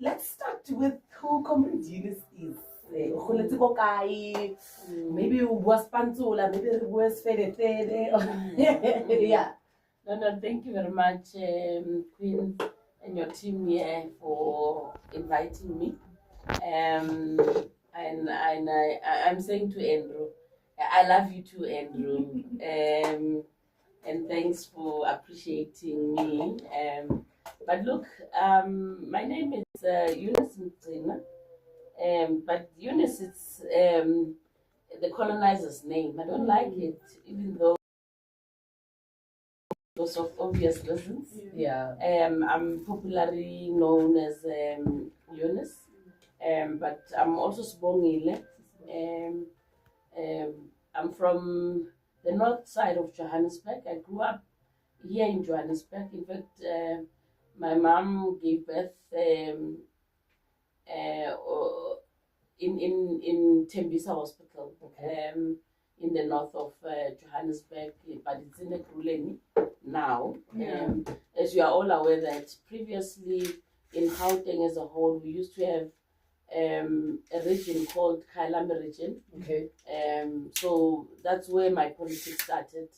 let's start with who Comrade Eunice is. Maybe it was Pantula, maybe it was Fede. Yeah. No, thank you very much, Queen, and your team here for inviting me. And I'm saying to Andrew, I love you too, Andrew. And thanks for appreciating me. But look, my name is Eunice Mtsina. But Eunice, it's the colonizer's name. I don't like it, even though because of obvious reasons. Yeah. I'm popularly known as Eunice, but I'm also Sibongile. I'm from the north side of Johannesburg. I grew up here in Johannesburg. In fact, my mom gave birth in Tembisa Hospital, Okay. in the north of Johannesburg, but it's in Ekurhuleni now. Yeah. As you are all aware that previously in Gauteng as a whole, we used to have a region called Kyalami region. Okay. So that's where my politics started.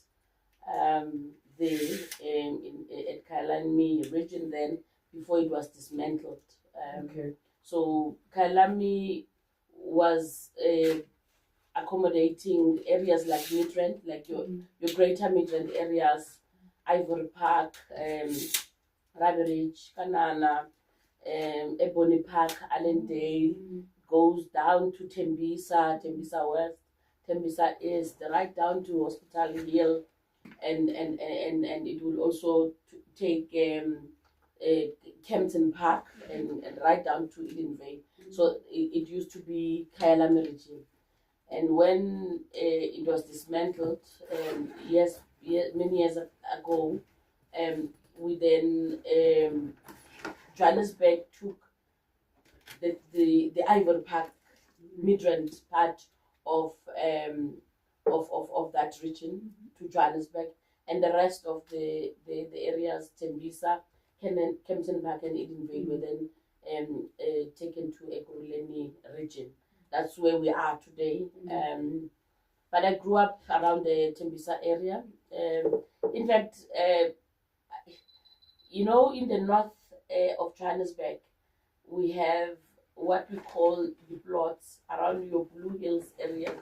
There at Kyalami region then, before it was dismantled. Okay. So Kyalami was accommodating areas like Midrand, like your greater Midrand areas, Ivory Park, Rabbit Kanana, Ebony Park, Allendale, goes down to Tembisa, Tembisa West, Tembisa East, right down to Hospital Hill, and it will also take Kempton Park and right down to Eden Vale. So it used to be Kyalami region. And when it was dismantled, many years ago, we then Johannesburg took the Ivory Park Midrand part of that region to Johannesburg, and the rest of the areas, Tembisa, Kempton Park, and Eden Vale, were then taken to Ekurhuleni region. That's where we are today. But I grew up around the Tembisa area. In fact, in the north of Johannesburg, we have what we call the plots around your Blue Hills areas.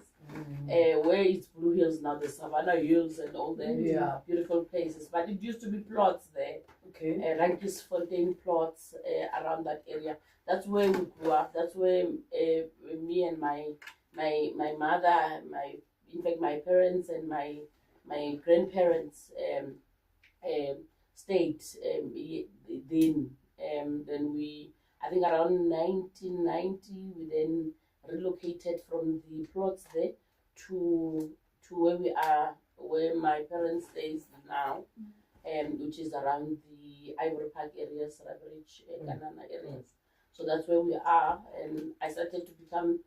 Where it's Blue Hills now, the Savannah Hills and all the beautiful places. But it used to be plots there. Okay. Rankisfontein plots around that area. That's where we grew up. That's where me and my mother, in fact my parents and my grandparents stayed then we, I think around 1990, we then relocated from the plots there to where we are, where my parents stays now, which is around the Ivory Park areas, Rabbit Kanana areas. So that's where we are, and I started to become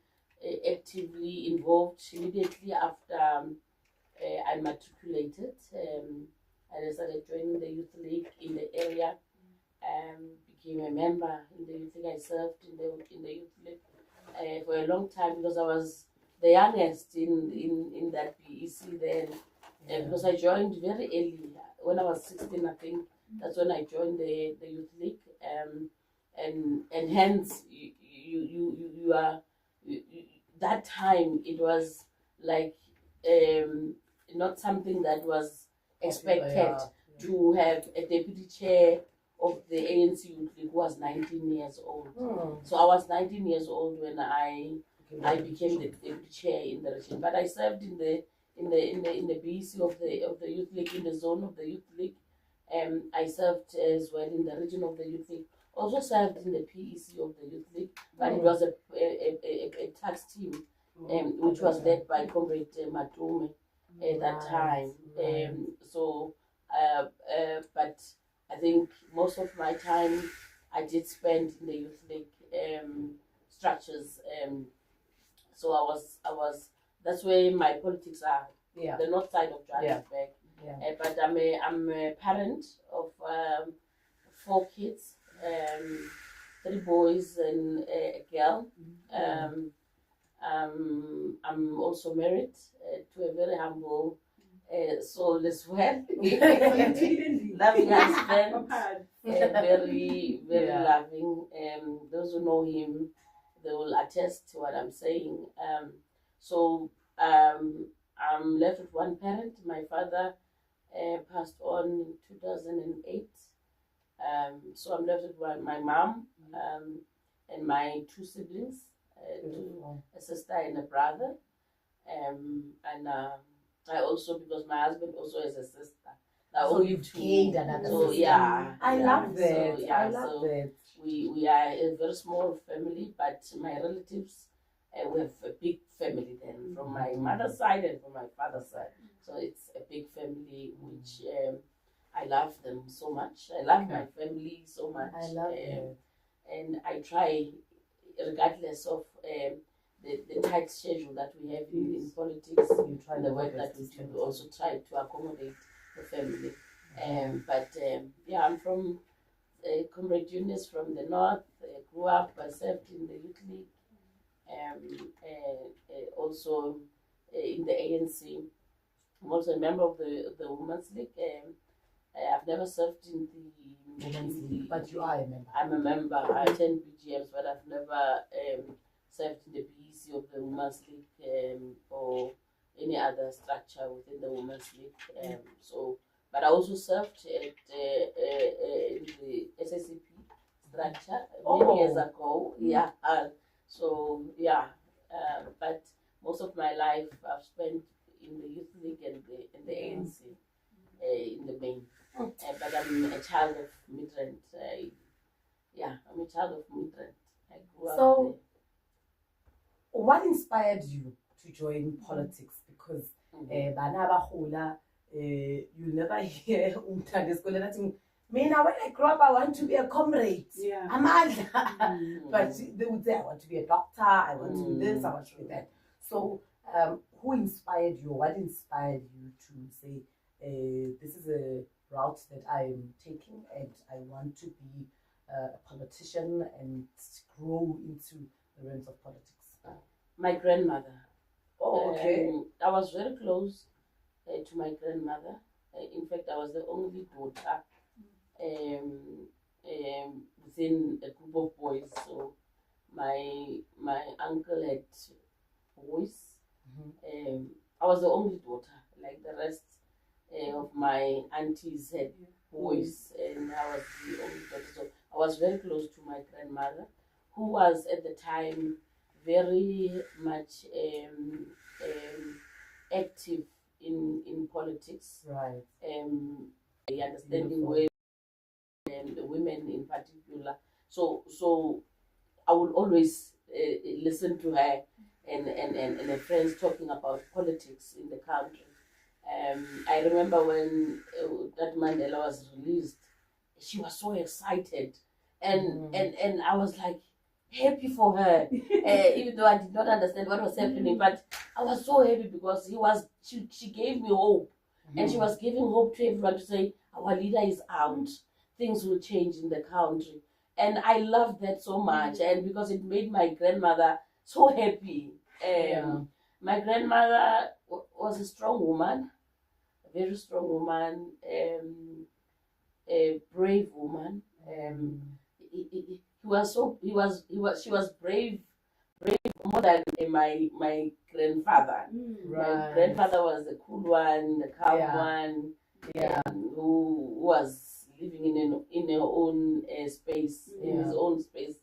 actively involved immediately after I matriculated. I started joining the youth league in the area, became a member in the youth league. I served in the youth league for a long time because I was the youngest in that BEC then. Because I joined very early, when I was 16, I think. That's when I joined the youth league, and hence you are that time it was like not something that was expected to have a deputy chair of the ANC Youth League who was 19 years old. So I was 19 years old when I became the deputy chair in the region. But I served in the BEC of the Youth League, in the zone of the Youth League. I served as well in the region of the Youth League. Also served in the PEC of the Youth League, but it was a tax team, which was led by Comrade Matume at that time. But I think most of my time I did spend in the Youth League structures. So I was. That's where my politics are. Yeah. The north side of Johannesburg. Yeah. But I'm a parent of 4 kids. 3 boys and a girl. I'm also married to a very humble soul as well. Loving husband, very, very loving. Those who know him, they will attest to what I'm saying. So I'm left with one parent. My father passed on in 2008. So I'm left with my mom and my 2 siblings, a sister and a brother. And I also, because my husband also has a sister. So you've gained another sister. Yeah. I love that. So, yeah, I love that. We are a very small family, but my relatives, we have a big family then, from my mother's side and from my father's side. So it's a big family, which I love them so much. I love my family so much. I love it. And I try, regardless of the tight schedule that we have in politics, You try the work that we do, we also try to accommodate the family. Yeah, I'm from Comrade Eunice from the north. Grew up, I served in the youth league, also in the ANC. I'm also a member of the Women's League. I've never served in the Women's League, but you are a member. I'm a member. I attend BGMs, but I've never served in the BEC of the Women's League or any other structure within the Women's League. But I also served at in the SSCP structure many years ago. Yeah. But most of my life I've spent in the Youth League and the ANC in the main. But I'm a child of Midrand. I'm a child of Midrand. I grew up there. What inspired you to join politics? Because you never hear Mina, when I grow up, I want to be a comrade. Yeah. But they would say, I want to be a doctor, I want to be this, I want to be that. So, who inspired you? What inspired you to say, this is a route that I'm taking and I want to be a politician and grow into the realms of politics? My grandmother. Oh, okay. I was very close to my grandmother. In fact, I was the only daughter within a group of boys. So my uncle had boys. I was the only daughter. Like the rest of my aunties had boys, and I was the only daughter. So I was very close to my grandmother, who was at the time very much active in politics. Right. The understanding with the women in particular. So I would always listen to her and her friends talking about politics in the country. I remember when that Mandela was released, she was so excited, and I was like happy for her, even though I did not understand what was happening, but I was so happy because she gave me hope, and she was giving hope to everyone to say our leader is out, things will change in the country, and I loved that so much, and because it made my grandmother so happy. My grandmother was a strong woman, a very strong woman, a brave woman. She was brave more than my grandfather. Right. My grandfather was the cool one, the calm one, who was living in her own space, in his own space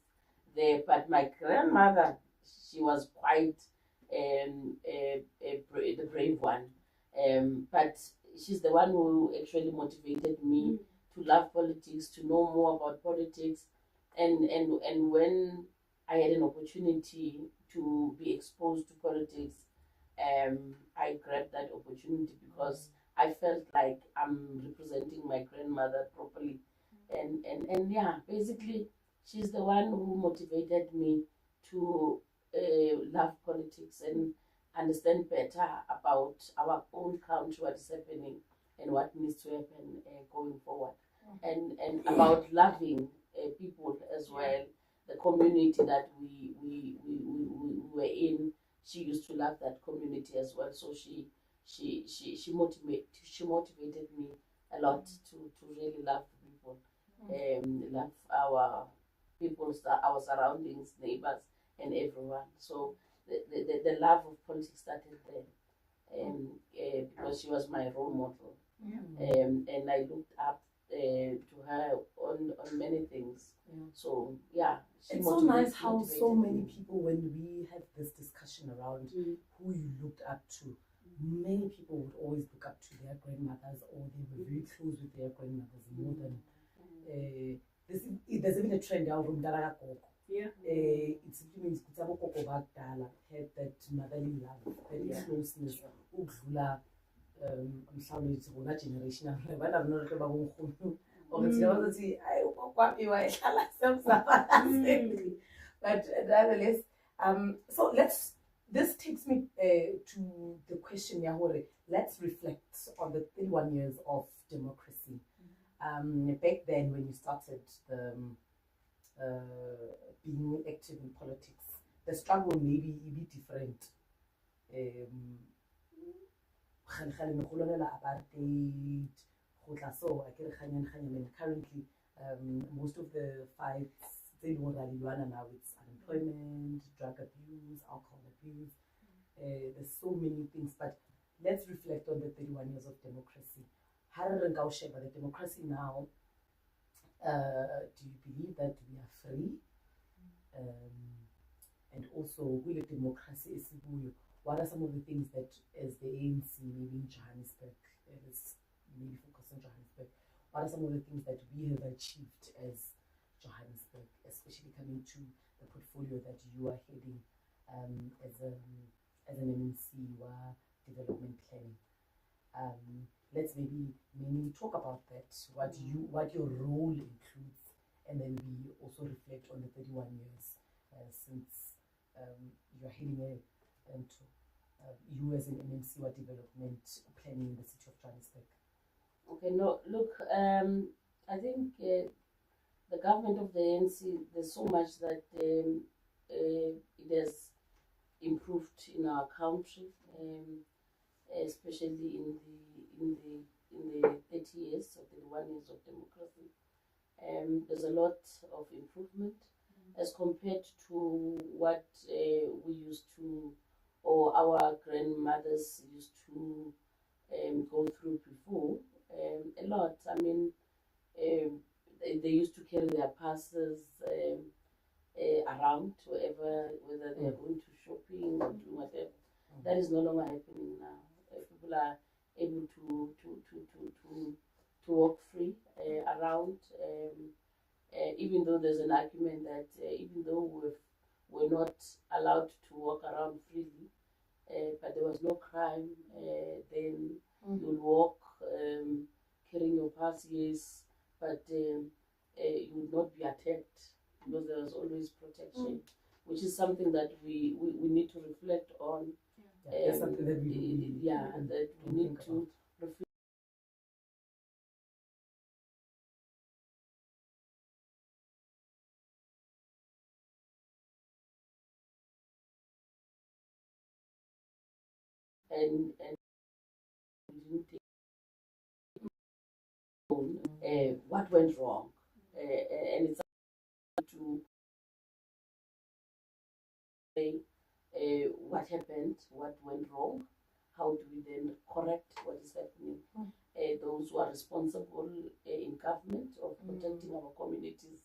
there. But my grandmother, she was quite the brave one. But she's the one who actually motivated me to love politics, to know more about politics. And when I had an opportunity to be exposed to politics, I grabbed that opportunity because I felt like I'm representing my grandmother properly. And basically, she's the one who motivated me to love politics and understand better about our own country, what is happening and what needs to happen going forward. And about loving people as well, the community that we were in. She used to love that community as well, so she motivated me a lot to really love the people, love our people, our surroundings, neighbors, and everyone. So the love of politics started there, because she was my role model, and I looked up to her on many things. So yeah, it's so nice how motivated so many me. people, when we have this discussion around who you looked up to, many people would always look up to their grandmothers, or they were very close with their grandmothers more than there's even a trend out from Daraga Koko. It simply means Kutabo Koko Bagdala had that motherly love, that closeness, Ugla, mhlawumbe ngona generation abantu abanokuba bangumkhulu ukuthi yazi kwapiwa ehlala semsapha. But nonetheless, so this takes me to the question, Yahore. Let's reflect on the 31 years of democracy. Back then, when you started being active in politics, the struggle maybe a bit different. Currently, most of the fights now, it's unemployment, drug abuse, alcohol abuse. There's so many things, but let's reflect on the 31 years of democracy. How the democracy now, do you believe that we are free? And also, will the democracy is what are some of the things that, as the ANC, maybe in Johannesburg, let's maybe focus on Johannesburg, what are some of the things that we have achieved as Johannesburg, especially coming to the portfolio that you are heading as an MNC development planning? Let's maybe talk about that, what your role includes, and then we also reflect on the 31 years since you're heading into you as an MNC development planning in the city of Johannesburg. Okay, no, look, I think the government of the ANC, there's so much that it has improved in our country, especially in the 30 years or 31 years of democracy. There's a lot of improvement as compared to what we used to, or our grandmothers used to go through before. A lot. I mean, they used to carry their passes around wherever, whether they're going to shopping or doing whatever. That is no longer happening now. People are able to walk free around. Even though there's an argument that even though we're not allowed to walk around freely, but there was no crime, then you'll walk carrying your pass, yes, but you would not be attacked because there was always protection, which is something that we need to reflect on. That's something that we that we need to reflect. And what went wrong, and it's to say what happened, what went wrong, how do we then correct what is happening. Those who are responsible in government of protecting our communities,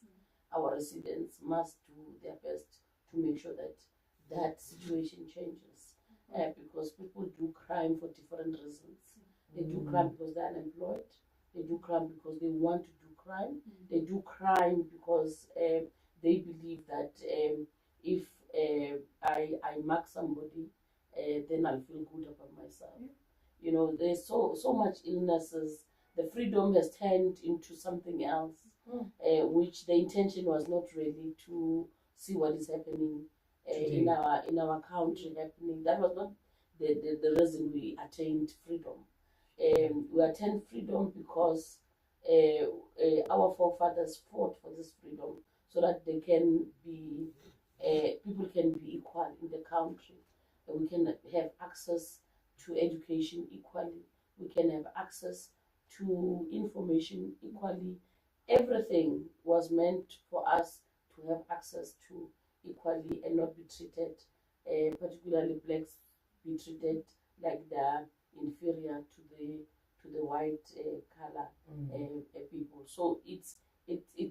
our residents, must do their best to make sure that that situation changes. Because people do crime for different reasons. They do crime because they're unemployed. They do crime because they want to do crime. They do crime because they believe that if I mark somebody, then I'll feel good about myself. You know, there's so much illnesses. The freedom has turned into something else, which the intention was not really to see what is happening in our country happening. That was not the reason we attained freedom. We attained freedom because our forefathers fought for this freedom so that they can be, people can be equal in the country. We can have access to education equally. We can have access to information equally. Everything was meant for us to have access to equally and not be treated, particularly blacks, be treated like they're inferior to the white color people. So it's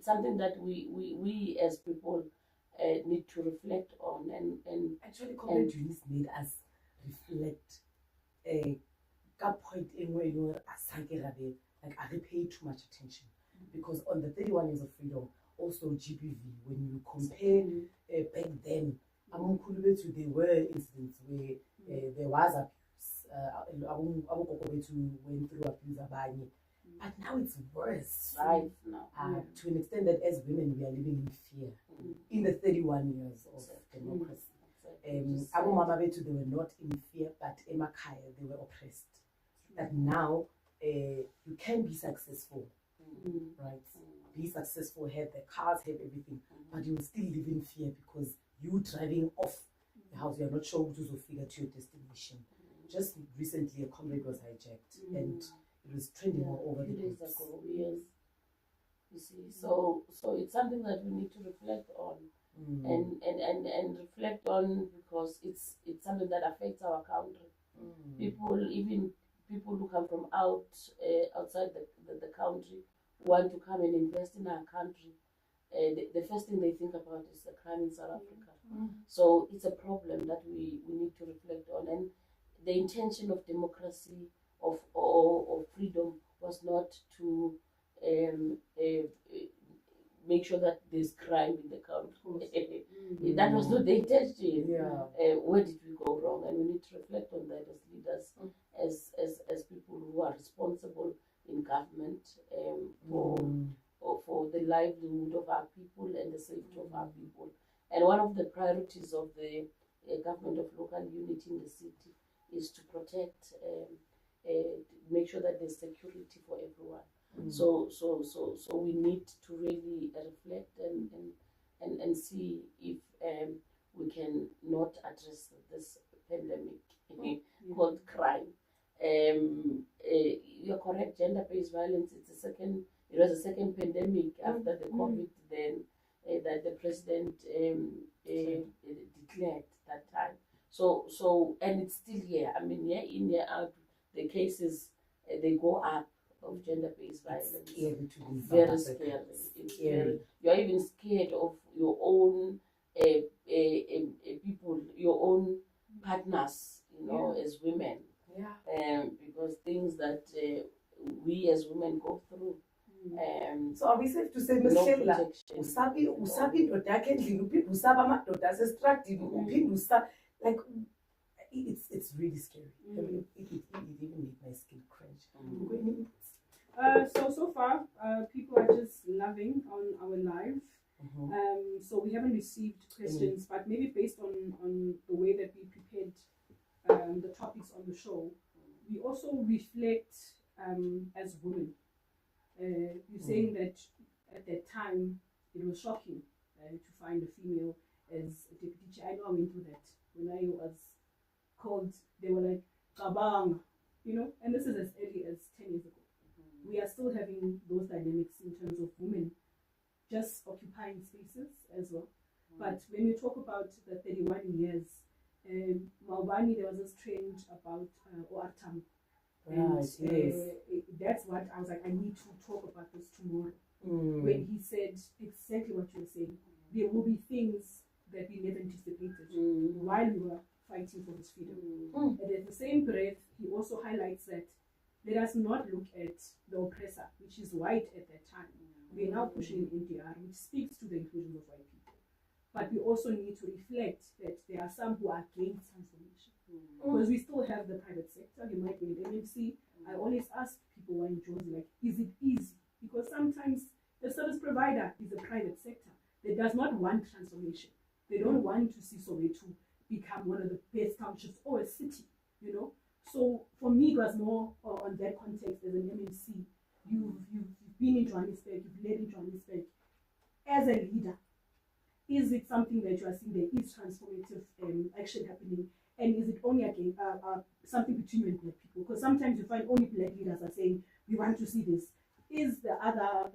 something that we as people need to reflect on and actually Comrade Eunice made us reflect ka point in where you like I pay too much attention because on the 31 years of freedom, also GBV, when you compare back then, there were incidents where there was abuse. Went through abuse, but now it's worse. right now. To an extent that as women we are living in fear in the 31 years of democracy. Abu Mama Betu, they were not in fear, but Emakaya, they were oppressed. That now you can be successful, right? Be successful, have the cars, have everything, but you will still live in fear because you driving off the house, you are not sure who to figure to your destination. Just recently, a comrade was hijacked and it was trending all over the days place. ago, yes. You see, so it's something that we need to reflect on and reflect on because it's something that affects our country. People, even people who come from outside the country, want to come and invest in our country. The first thing they think about is the crime in South Africa. So it's a problem that we need to reflect on. And the intention of democracy, of freedom, was not to make sure that there's crime in the country. That was not the intention. Where did we go wrong? And we need to reflect on that as leaders, as people who are responsible in government for the livelihood of our people and the safety of our people. And one of the priorities of the government of local unity in the city is to protect, make sure that there's security for everyone. So we need to really reflect and see if we can not address this pandemic called crime. You're correct. Gender-based violence. It was a second pandemic after the COVID. Then that the president declared that time. So and it's still here. I mean, year in, year out, the cases they go up of gender-based violence. It's scary to be very scary. It's scary. You're even scared of your own people, your own partners. You know, as women. Because things that we as women go through. So are we safe to say, Michelle, usabi ndoda endlini uphinde usaba amadoda asestrandini like it's really scary. It even made my skin cringe. So far, people are just loving on our live. So we haven't received questions, but maybe based on the way that we prepared the topics on the show, we also reflect as women. You're saying that at that time it was shocking to find a female as a deputy chair. I know I went through that when I was called. They were like kabang, you know, and this is as early as 10 years ago. We are still having those dynamics in terms of women just occupying spaces as well. But when we talk about the 31 years, Maubani, there was this trend about Oartam. And that's what I was like, I need to talk about this tomorrow. When he said exactly what you were saying, there will be things that we never anticipated while we were fighting for this freedom. And at the same breath, he also highlights that let us not look at the oppressor, which is white at that time. We are now pushing an NDR, which speaks to the inclusion of white people. But we also need to reflect that there are some who are against transformation. Because we still have the private sector. You might be in MMC. I always ask people when Josie, like, is it easy? Because sometimes the service provider is the private sector. They does not want transformation. They don't want to see Soweto become one of the best townships or a city, you know. So for me, it was more on that context as an MMC. You've been in Johannesburg, you've led in Johannesburg. As a leader, is it something that you are seeing there is transformative action happening? And is it only again something between you and black people? Because sometimes you find only black leaders are saying, we want to see this. Is the other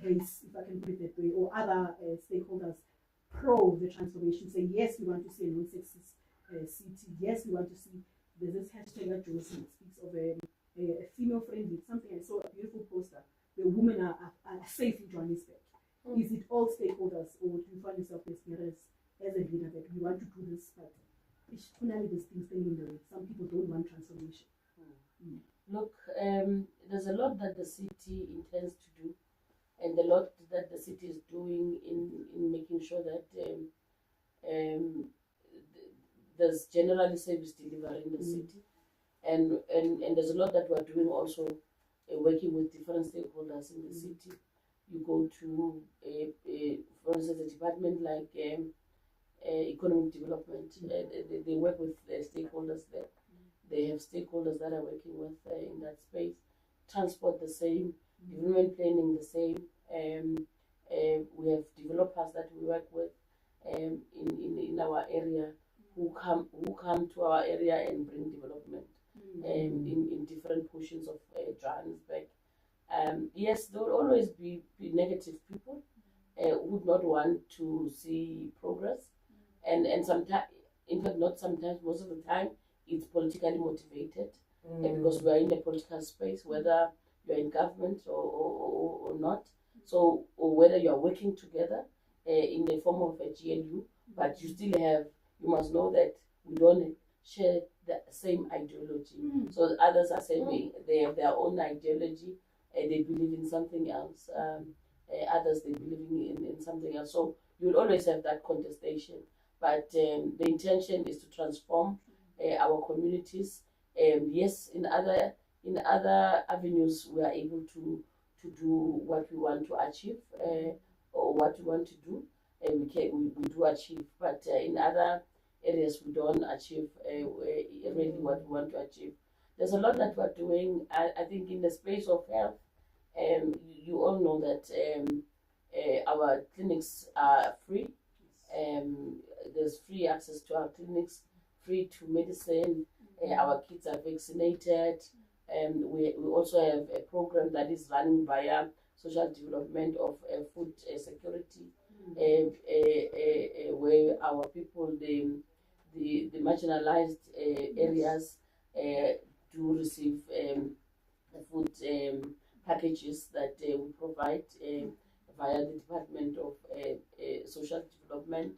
race, if I can put it that way, or other stakeholders pro the transformation, saying, yes, we want to see a non-sexist city. Yes, we want to see, there's this hashtag that Johnson speaks of a female-friendly, something. I saw a beautiful poster where women are safe in Johannesburg. Is it all stakeholders, or do you find yourself as a leader that we want to do this, but it's finally these things standing in the way? Some people don't want transformation. Look, there's a lot that the city intends to do, and a lot that the city is doing in making sure that there's generally service delivery in the city, and there's a lot that we're doing also, working with different stakeholders in the city. You go to, for instance, a department like economic development. They work with stakeholders there. They have stakeholders that are working with in that space. Transport the same, development planning the same. We have developers that we work with in our area who come to our area and bring development in different portions of Johannesburg. Yes, there will always be negative people who would not want to see progress, and sometimes, in fact, not sometimes, most of the time, it's politically motivated because we are in a political space, whether you're in government or not. So, or whether you are working together in the form of a GLU, but you still have, you must know that we don't share the same ideology. So others are saying they have their own ideology, they believe in something else. Others, they believe in something else. So you will always have that contestation. But the intention is to transform our communities. Yes, in other avenues, we are able to do what we want to achieve or what we want to do. We do achieve, but in other areas we don't achieve really what we want to achieve. There's a lot that we're doing. I think in the space of health, you all know that our clinics are free. There's free access to our clinics, free to medicine. Our kids are vaccinated. We also have a program that is running via social development of food security, where our people, the marginalized areas, do receive food packages that we provide via the Department of Social Development.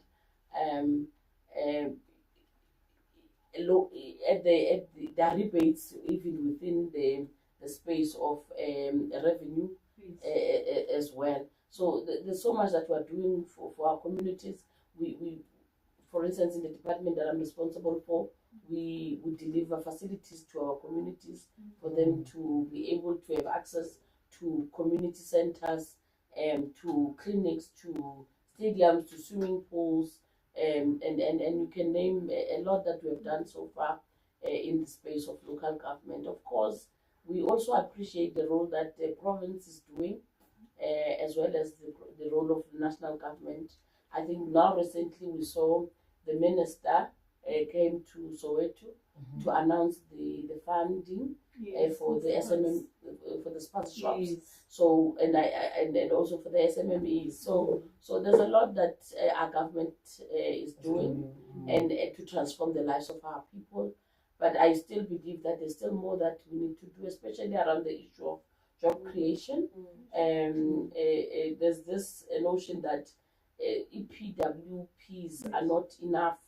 There are rebates even within the space of revenue as well. So there's so much that we're doing for our communities. We, for instance, in the department that I'm responsible for, we deliver facilities to our communities for them to be able to have access to community centers, to clinics, to stadiums, to swimming pools, and you can name a lot that we have done so far in the space of local government. Of course, we also appreciate the role that the province is doing, as well as the role of the national government. I think now recently we saw the minister came to Soweto to announce the funding for the SMM, for the sponsor shops. So and also for the SMMEs. So there's a lot that our government is doing and to transform the lives of our people. But I still believe that there's still more that we need to do, especially around the issue of job creation. There's this notion that EPWPs are not enough.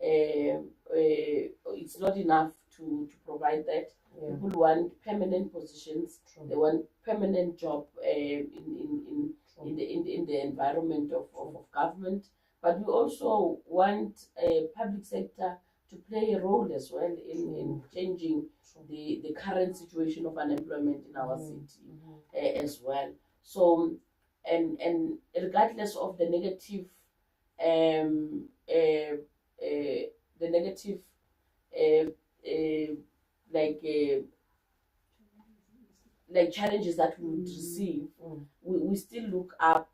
It's not enough to provide that. People want permanent positions. They want permanent job in the environment of government. But we also want a public sector to play a role as well in changing the current situation of unemployment in our city as well. So and regardless of the negative like challenges that we would receive, we still look up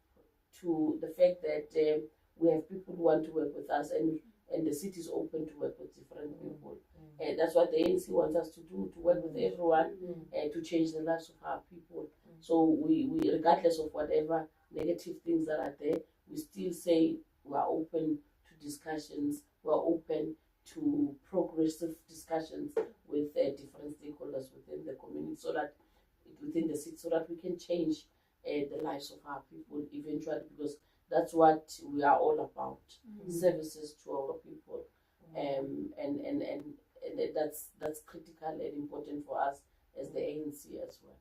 to the fact that we have people who want to work with us, and the city is open to work with different people. And that's what the ANC wants us to do, to work with everyone, to change the lives of our people. So we, regardless of whatever negative things that are there, we still say we are open to discussions, we are open to progressive discussions with different stakeholders within the community, so that within the city, so that we can change the lives of our people eventually, because that's what we are all about, services to our people. And that's critical and important for us as the ANC as well.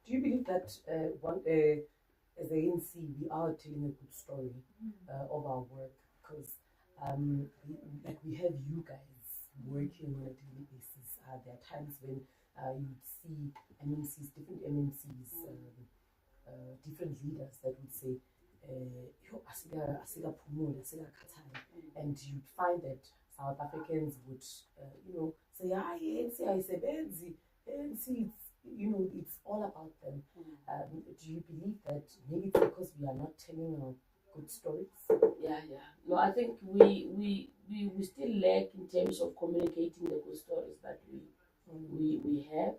Do you believe that as the ANC, we are telling a good story of our work? Because we have you guys working on a daily basis. There are times when you'd see MMCs, different MMCs, different leaders that would say, and you'd find that South Africans would, say, ANC, it's all about them. Do you believe that maybe it's because we are not telling our good stories? Yeah. No, I think we still lack in terms of communicating the good stories that we have.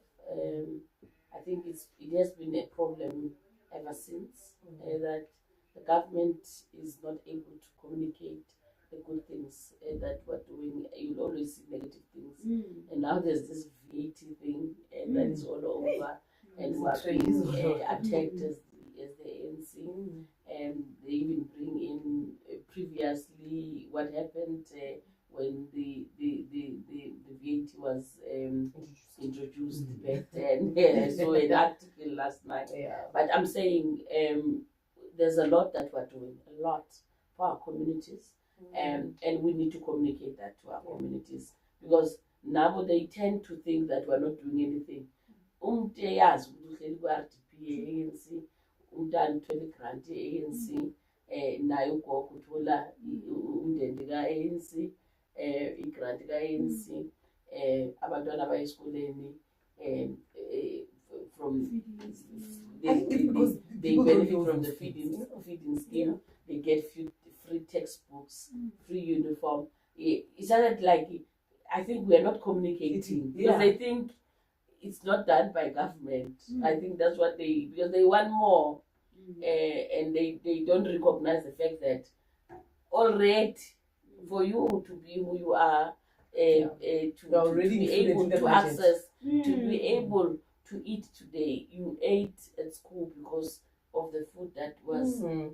I think it has been a problem ever since that the government is not able to communicate the good things that we're doing. You'll always see negative things. And now there's this VAT thing, and that is all over. And we're being attacked as the ANC. And they even bring in previously what happened when the VAT was introduced back then. I saw an article last night. But I'm saying there's a lot that we're doing, a lot for our communities. And we need to communicate that to our communities, because now they tend to think that we're not doing anything. Grant ANC, nayo gogo uthola umndende ka-ANC, i-grant ka-ANC, abantwana bayesikoleni from they benefit from the feeding scheme. They get free textbooks, free uniform. It's not like, I think we are not communicating because they think it's not done by government. I think that's what because they want more. And they don't recognize the fact that already for you to be who you are, to be able to access, to be able to eat today, you ate at school because of the food that was an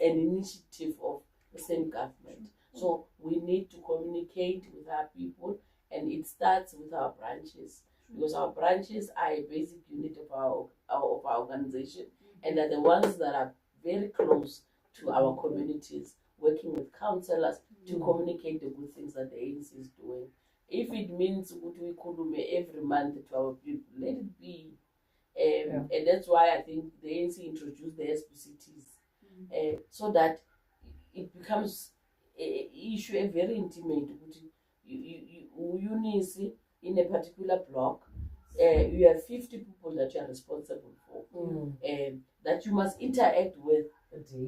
initiative of the same government. So we need to communicate with our people, and it starts with our branches. Because our branches are a basic unit of our organization, and are the ones that are very close to our communities, working with councillors to communicate the good things that the ANC is doing. If it means we could every month to our people, let it be. And that's why I think the ANC introduced the SPCTs, so that it becomes an issue, a very intimate. You see, in a particular block, you have 50 people that you are responsible for, that you must interact with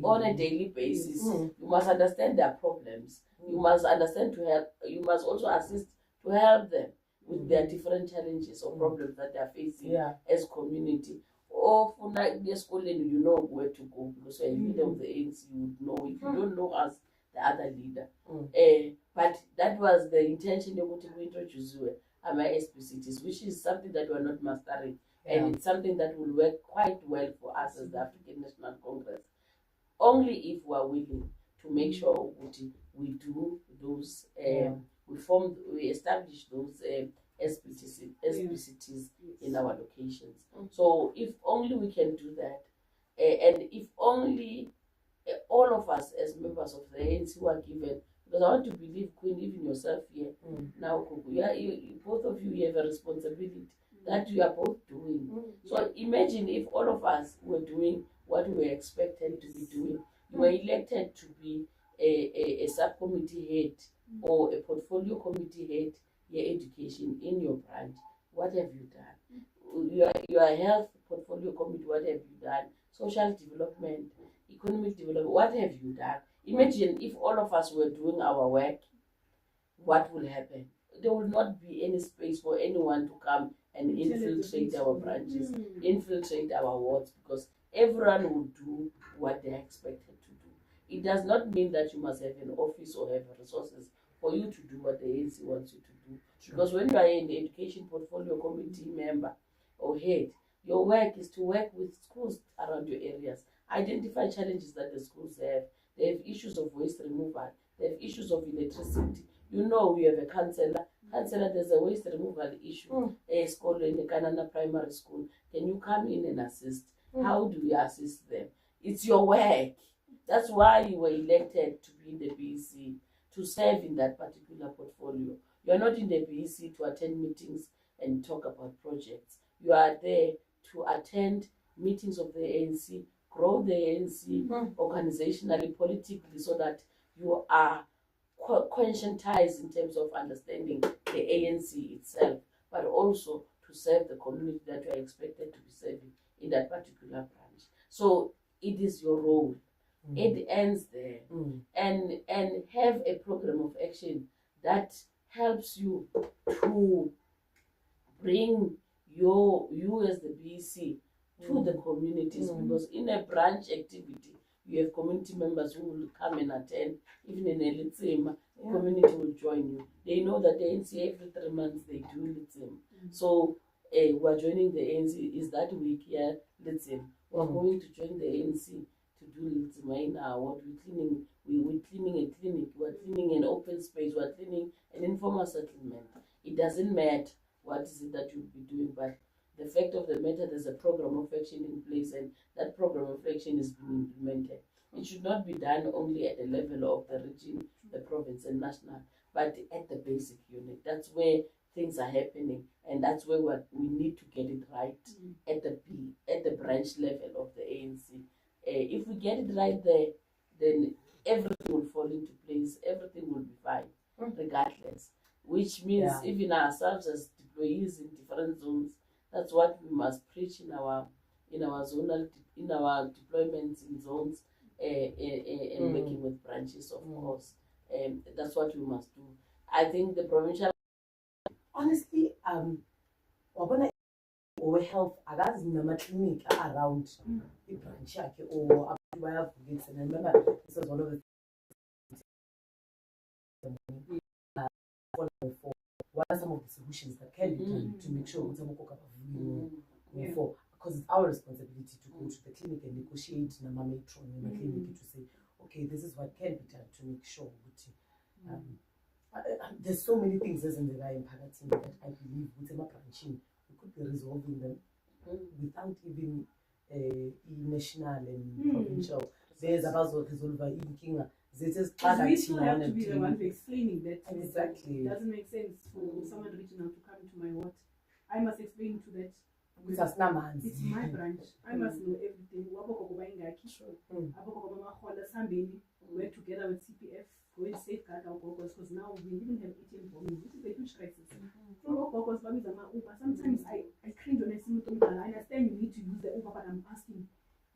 on a daily basis. You must understand their problems. You must understand to help. You must also assist to help them with their different challenges or problems that they are facing as community. Or for school, you know where to go, because you're a leader of the ANC, you would know. If you don't know us, the other leader. But that was the intention of what we introduced you at my SPCTs, which is something that we're not mastering. And it's something that will work quite well for us as the African National Congress. Only if we're willing to make sure we do those, we establish those SPCTs in our locations. So if only we can do that, and if only all of us as members of the ANC who are given, because I want to believe, Queen, even yourself here, now, both of you have a responsibility that you are both doing. So imagine if all of us were doing what we were expected to be doing. You were elected to be a subcommittee head or a portfolio committee head, your education in your branch. What have you done? Your health portfolio committee, what have you done? Social development, economic development. What have you done? Imagine if all of us were doing our work, what will happen? There will not be any space for anyone to come and infiltrate our branches, infiltrate our wards, because everyone will do what they are expected to do. It does not mean that you must have an office or have resources for you to do what the ANC wants you to do. Because when you are an education portfolio committee member or head, your work is to work with schools around your areas, identify challenges that the schools have. They have issues of waste removal, they have issues of electricity. You know, we have a councillor, there's a waste removal issue, a school in the Kanana Primary School. Can you come in and assist? How do we assist them? It's your work. That's why you were elected to be in the BEC, to serve in that particular portfolio. You're not in the BEC to attend meetings and talk about projects. You are there to attend meetings of the ANC, grow the ANC organizationally, politically, so that you are conscientized in terms of understanding the ANC itself, but also to serve the community that you are expected to be serving in that particular branch. So it is your role. It ends there. And have a program of action that helps you to bring you as the BEC to the communities, because in a branch activity you have community members who will come and attend. Even in a Litsema, the community will join you. They know that the ANC every 3 months they do Litsema. So we're joining the ANC. Is that week here, Litsema? We're going to join the ANC to do Litsema in our ward. We're cleaning a clinic, we're cleaning an open space, we're cleaning an informal settlement. It doesn't matter what is it that you'll be doing, but the fact of the matter, there's a program of action in place, and that program of action is being implemented. It should not be done only at the level of the region, the province, and national, but at the basic unit. That's where things are happening, and that's where we need to get it right at the branch level of the ANC. If we get it right there, then everything will fall into place. Everything will be fine, regardless. Which means even ourselves as employees in different zones, that's what we must preach in our zonal, in our deployments in zones, and working with branches, of course. That's what we must do. I think the provincial, honestly, wabona or health akazi nama-clinic around the branch yakhe or abantu bayavukisa. And I remember this was one of the what are some of the solutions that can be done to make sure because it's our responsibility to go to the clinic and negotiate na matron in the clinic to say, okay, this is what can be done to make sure there's so many things as in the right impacting that I believe with a branching we could be resolving them without even national and provincial. There's about to resolve inking. We still have to be the one explaining that. Exactly. It doesn't make sense for someone reaching out to come to my ward. I must explain to that. It's my branch. I must know everything. Work together with CPF, go and safeguard our gogos, because now we even have ATM bombing, which is a huge crisis. Sometimes I cringe when I see Uber. I understand you need to use the Uber, but I'm asking,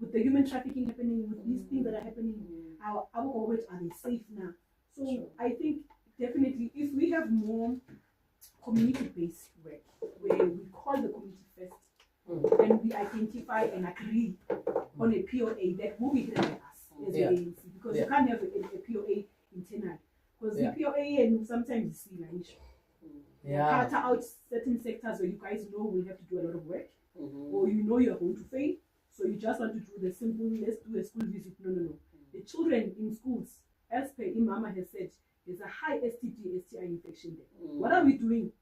with the human trafficking happening, with these things that are happening, our gogos, are they safe now? So I think definitely if we have more community-based work, where we call the community first, and we identify and agree on a POA that will be done by us as the ANC, because you can't have a POA internal, because the POA and sometimes you see an issue. Cut out certain sectors where you guys know we'll have to do a lot of work, or you know you're going to fail, so you just want to do the simple, let's do a school visit. No. The children in schools, as per Imama has said, there's a high STD, STI infection there. What are we doing?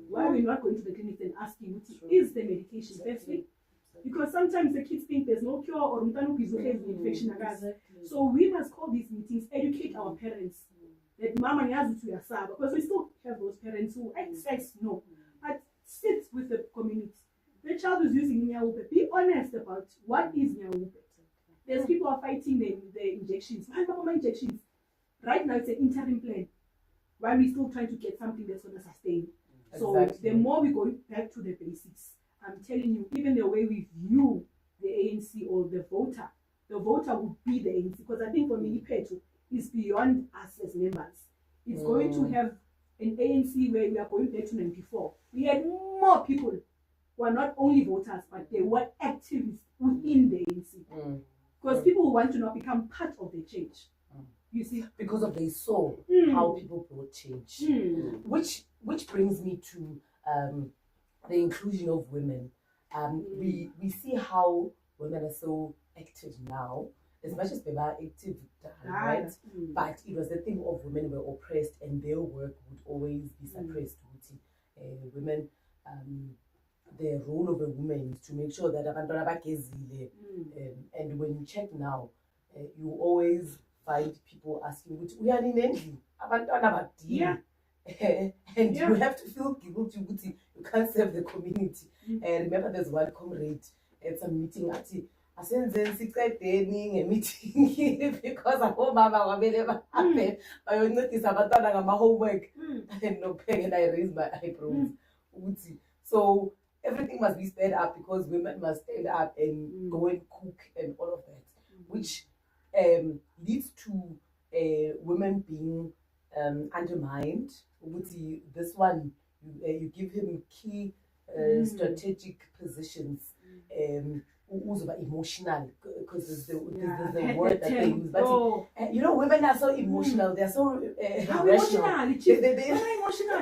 Why are we not going to the clinic and asking what is the medication firstly? Because sometimes the kids think there's no cure or infection. So we must call these meetings, educate our parents that mama nyazi to yasaba, because we still have those parents who access no, but sit with the community. The child is using Nyaupe. Be honest about what is Nyaupe. There's people are fighting the injections. Why Papa injections? Right now it's an interim plan. While we're still trying to get something that's going to sustain. So the more we go back to the basics, I'm telling you, even the way we view the ANC or the voter, the voter would be the ANC, because I think for me, Petro is beyond us as members. It's going to have an ANC where we are going back to 94. We had more people who are not only voters, but they were activists within the ANC. Because people who want to now become part of the change. You see? Because of they saw how people brought change. Which brings me to the inclusion of women. We see how women are so active now, as much as they were active, right? But it was the thing of women were oppressed and their work would always be suppressed. Women, the role of a woman is to make sure that abantwana bagezile. And when you check now, you always find people asking, which we are in ending, abantwana badini. And you have to feel guilty, you can't serve the community. Remember, there's one comrade at some meeting at I sent them 6 a meeting because I hope Mama whatever happened. I will notice about my homework and no pay, and I raised my eyebrows. So everything must be sped up because women must stand up and go and cook and all of that, which leads to women being undermined. This one, you give him key strategic positions. Emotional, because there's the word that they use. But you know, women are so emotional. They're so rational. They're emotional.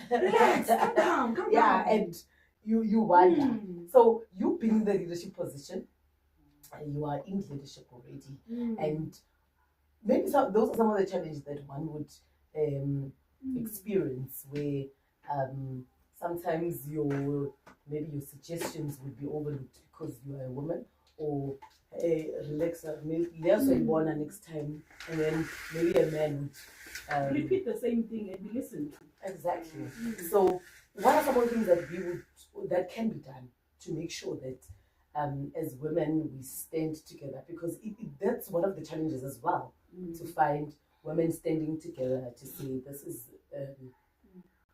Relax, calm down. Yeah, and you wonder. So you being in the leadership position, you are in leadership already, and maybe those are some of the challenges that one would experience, where sometimes your suggestions would be overlooked because you are a woman, or relax, maybe born next time, and then maybe a man would repeat the same thing and be listened to. Exactly. So what are some of the things that can be done to make sure that as women we stand together? Because that's one of the challenges as well, to find women standing together to say this is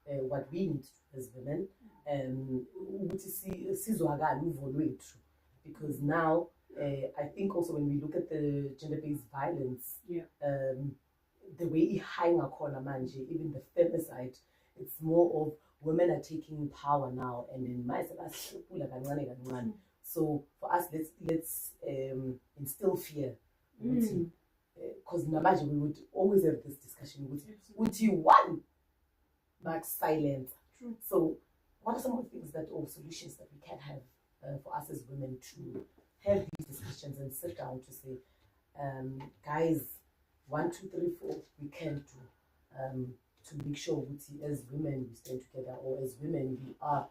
what we need as women, because now I think also when we look at the gender-based violence, the way it hang corner manje, even the femicide, it's more of women are taking power now, and then so for us, let's instill fear. Because we would always have this discussion would you want max silence? So what are some of the things or solutions that we can have for us as women to have these discussions and sit down to say, guys, 1, 2, 3, 4 we can do to make sure as women we stand together, or as women we are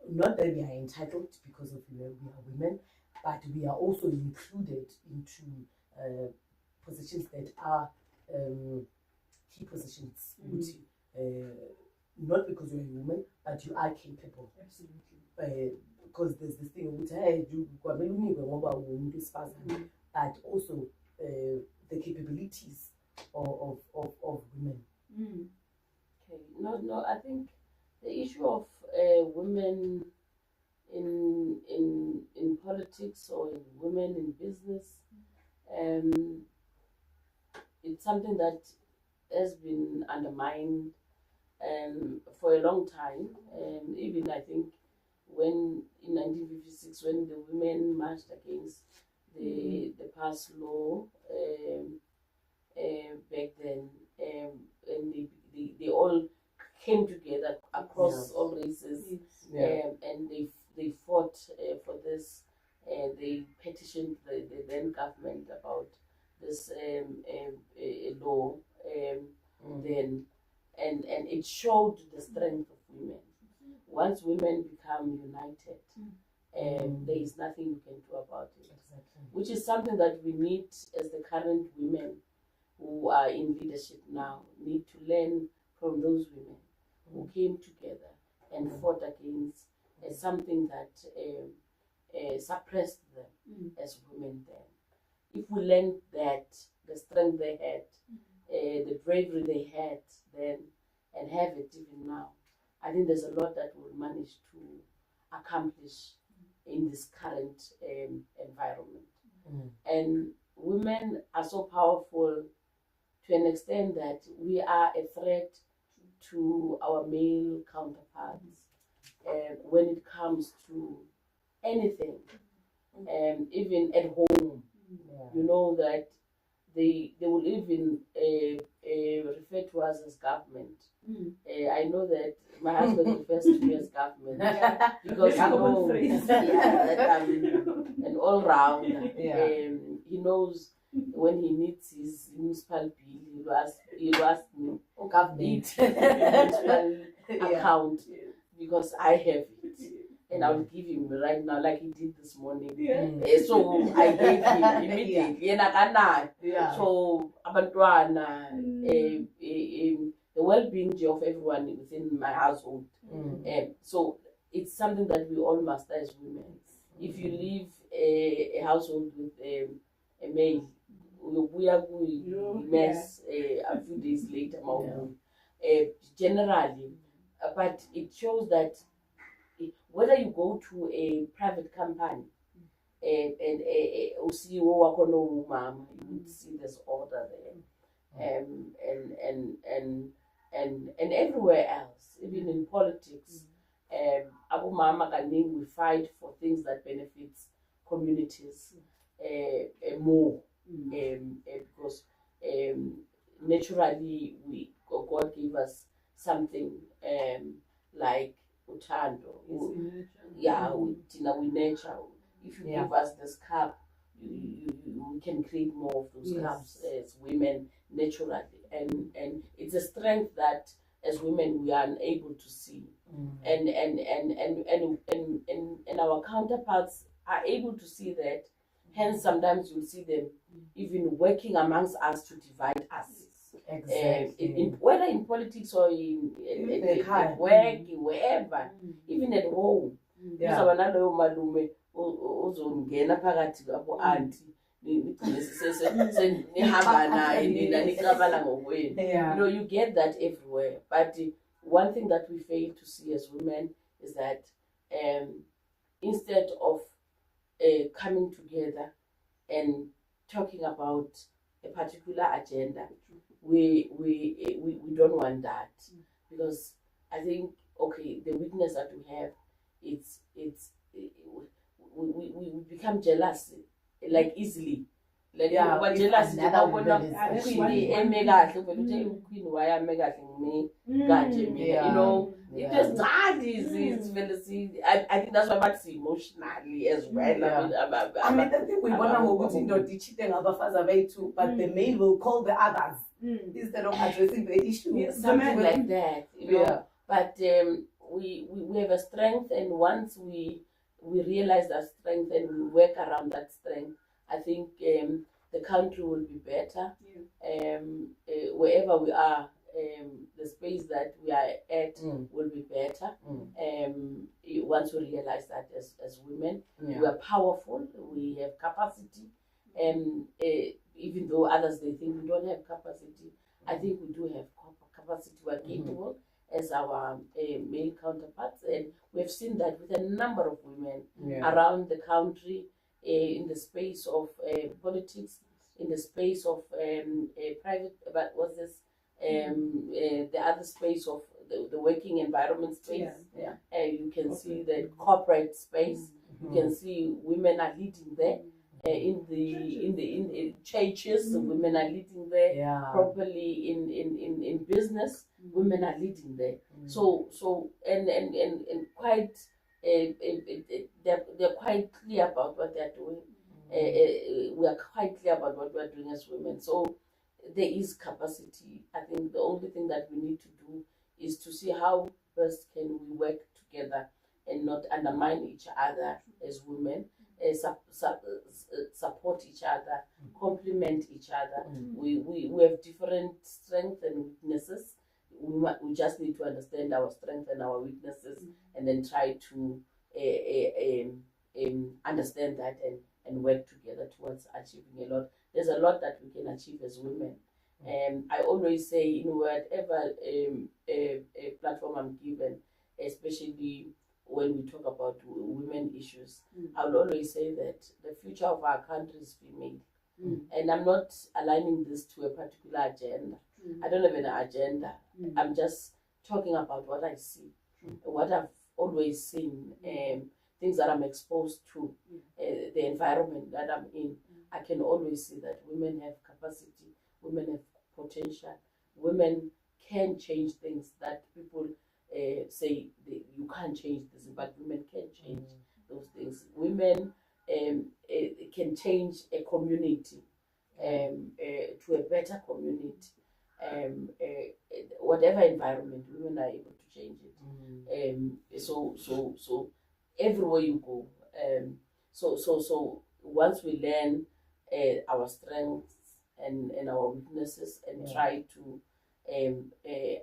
not that we are entitled because of we are women, but we are also included into positions that are key positions. Not because you're a woman, but you are capable. Absolutely. Because there's this thing which but also the capabilities of women. Okay. No, I think the issue of women in politics or in women in business, it's something that has been undermined for a long time. Even I think when in 1956, when the women marched against the passed law back then, and they all came together across all races, and they fought for this, and they petitioned the then government about this law then, and it showed the strength of women. Once women become united, there is nothing you can do about it. Exactly. Which is something that we need as the current women who are in leadership now, need to learn from those women who came together and fought against something that suppressed them as women then. If we learn that, the strength they had, the bravery they had then, and have it even now, I think there's a lot that we'll manage to accomplish in this current environment. And women are so powerful to an extent that we are a threat to our male counterparts when it comes to anything, even at home. You know that they will even refer to us as government. I know that my husband refers to me as government because he knows that I'm an all-rounder. He knows when he needs his municipal bill, he'll ask me, government municipal account, because I have it. And I'll give him right now, like he did this morning. So I gave him immediately. So abantwana, the well-being of everyone within my household. So it's something that we all master as women. If you leave a household with a male, we are going mess a few days later, generally. But it shows that whether you go to a private company and CEO you would see this order there, and everywhere else, even in politics, Abu Mama Kaning, we fight for things that benefits communities more, because naturally God gave us something like uthando. We nature. If you give us this cup, we can create more of those cups as women naturally, and it's a strength that as women we are unable to see, and our counterparts are able to see that. Hence, sometimes you'll see them even working amongst us to divide us. Exactly. Whether in politics or in work, wherever, even at home. Uzongena phakathi kwabo auntie nihamba naye nina nikrabala ngokwenu. You get that everywhere. But one thing that we fail to see as women is that instead of coming together and talking about a particular agenda, we don't want that, because I think the weakness that we have, we become jealous like easily. Like we're jealous. It just that is I think that's why that's emotionally as well. I mean, the thing we want to cheating too, but the male will call the others instead of addressing the issue. Something like that, But we have a strength, and once we realize that strength and we work around that strength, I think the country will be better. Wherever we are, the space that we are at will be better. Once we realize that as women, we are powerful, we have capacity, and even though others they think we don't have capacity, I think we do have capacity. We are capable as our male counterparts, and we've seen that with a number of women around the country, in the space of politics, in the space of private, but what's this, the other space of the working environment space. You can see the corporate space. You can see women are leading there. In the churches, women are leading there. Properly in business, women are leading there. So and quite they're quite clear about what they're doing. We are quite clear about what we're doing as women. So there is capacity. I think the only thing that we need to do is to see how best can we work together and not undermine each other as women. Support each other, complement each other. We have different strengths and weaknesses. We just need to understand our strengths and our weaknesses, and then try to understand that and work together towards achieving a lot. There's a lot that we can achieve as women. I always say, whatever a platform I'm given, especially when we talk about women issues, I will always say that the future of our country is female. And I'm not aligning this to a particular agenda. I don't have an agenda. I'm just talking about what I see, what I've always seen, things that I'm exposed to, the environment that I'm in. I can always see that women have capacity, women have potential, women can change things that people say you can't change this, but women can change those things. Women can change a community to a better community. Whatever environment, women are able to change it. So everywhere you go. So once we learn our strengths and our weaknesses and try to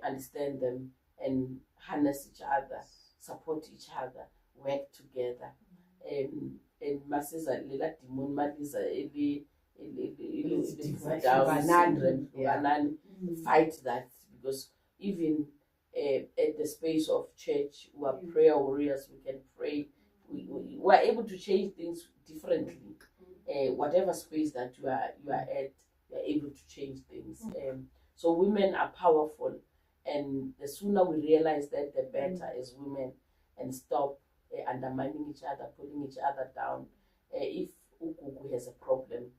understand them and harness each other, support each other, work together. And masses lela demon malisa fight that, because even at the space of church, we are prayer warriors. We can pray. We are able to change things differently. Whatever space that you are at, you are able to change things. So women are powerful, and the sooner we realize that, the better as women, and stop undermining each other, putting each other down. If Ukuku has a problem,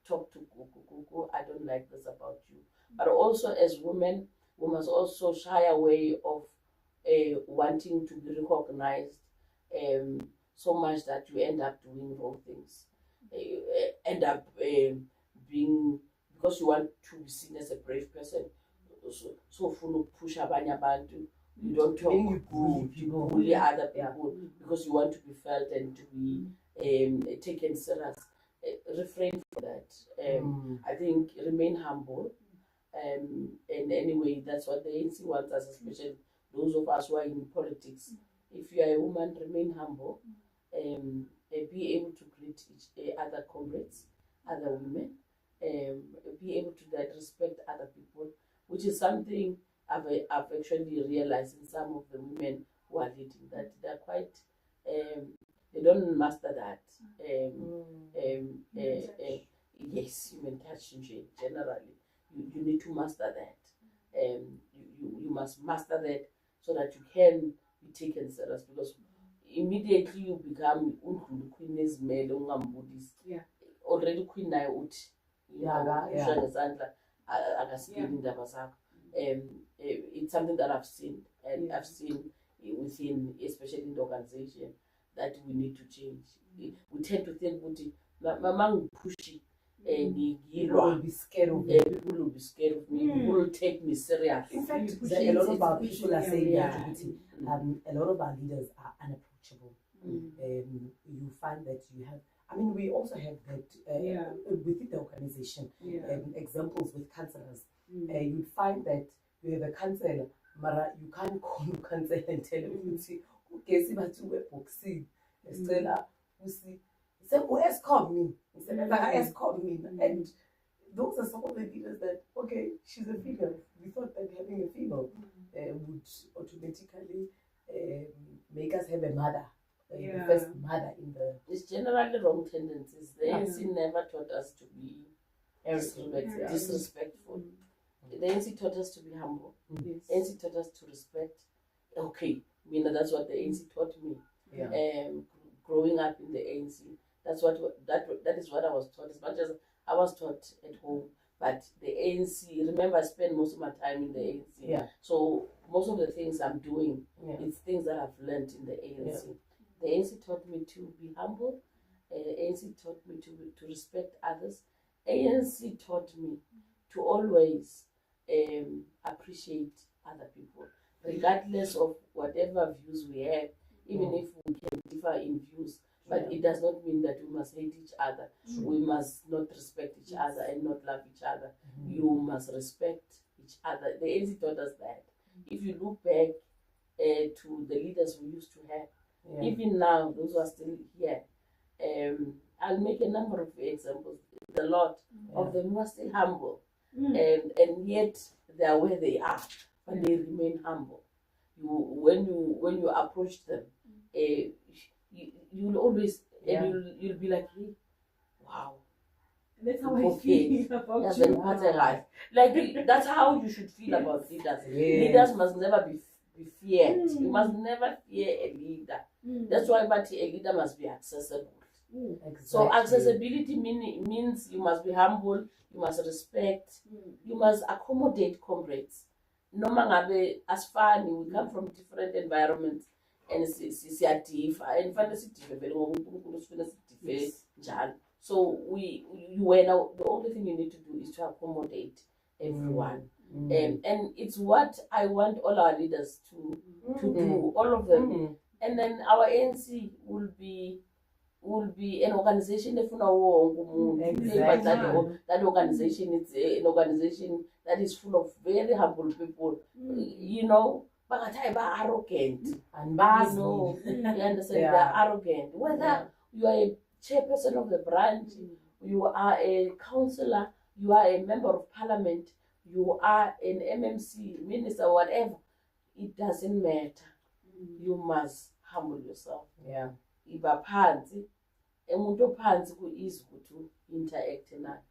talk to Kuku. I don't like this about you. But also as women, we must also shy away of wanting to be recognized so much that you end up doing wrong things. End up being, because you want to be seen as a brave person, so full of push abanye abantu. You don't talk good, you bully other people because you want to be felt and to be taken serious. Refrain from that. I think remain humble. And anyway, that's what the ANC wants us, especially those of us who are in politics. If you are a woman, remain humble. Be able to greet each other comrades, other women. Be able to respect other people, which is something I've actually realized in some of the women who are leading, that they're quite, they don't master that. Yes, human touch generally. You need to master that. You must master that so that you can be taken serious, because immediately you become already queen it's something that I've seen, and I've seen within, especially in the organization, that we need to change. We tend to think, Mamang pushy, people will be scared of me. People will be scared of me. People will take me seriously. In fact, a lot of our people are saying a lot of our leaders are unapproachable. You find that you have, I mean, we also have that within the organization, examples with councillors. You'd find that you have a councillor, Mara, you can't call the councillor and tell him, okay, boxing, say, escort me. Escort me. And those are some of the leaders that, okay, she's a female. We thought that having a female would automatically make us have a mother. The first mother in the... It's generally wrong tendencies. The ANC never taught us to be disrespectful. The ANC taught us to be humble. The ANC taught us to respect. Okay, that's what the ANC taught me. Growing up in the ANC, that is what I was taught. As much as I was taught at home, but the ANC. Remember, I spent most of my time in the ANC. So most of the things I'm doing, it's things that I've learned in the ANC. The ANC taught me to be humble. ANC taught me to respect others. ANC taught me to always appreciate other people, regardless of whatever views we have, even if we can differ in views. But it does not mean that we must hate each other. We must not respect each other and not love each other. You must respect each other. The ANC taught us that. If you look back to the leaders we used to have, even now, those who are still here, I'll make a number of examples. A lot of them were still humble, and yet they are where they are, but they remain humble. When you approach them, you'll always, Yeah. and you'll be like, hey, wow. That's how I Okay. feel about That's you. an important life. Like that's how you should feel about leaders. Yes. Leaders must never be feared. Mm. You must never fear a leader. Mm. That's why, but a leader must be accessible. Mm. Exactly. So accessibility means you must be humble, you must respect, you must accommodate comrades. Noma ngabe asifani, we come from different environments and siyadifa and fanele sidife vele ngoba uNkulunkulu sifuna sidife njalo. So the only thing you need to do is to accommodate everyone. And it's what I want all our leaders to do, all of them. And then our ANC will be an organization efuna wonke umuntu. Exactly. But that organization is an organization that is full of very humble people. You know, bangathi ba arrogant. And You know, you understand? Yeah. They are arrogant. Whether you are a chairperson of the branch, you are a councillor, you are a member of parliament, you are an MMC minister, whatever, it doesn't matter. You must humble yourself. Yeah. Iba phansi, umuntu ophansi ku easy ukuthi interact naye.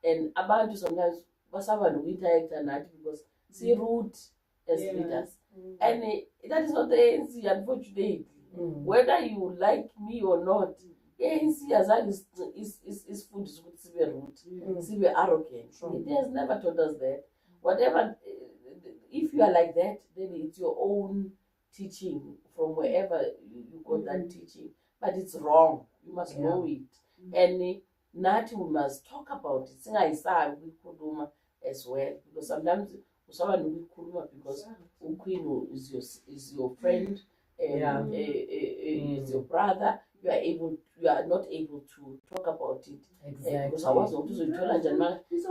And abantu sometimes basaba no interact nathi because see rude as leaders. And that is not the ANC, unfortunately. Whether you like me or not, ANC is food is good, sibe rude, sibe arrogant. It has never taught us that. Whatever, if you are like that, then it's your own teaching from wherever you got that teaching. But it's wrong. You must know it. And nathi we must talk about it. Singayisabi ukukhuluma as well. Because sometimes usaba nokukhuluma because uQueen is your friend, is your brother. You are not able to talk about it. Exactly. Because I was not to tell Janma it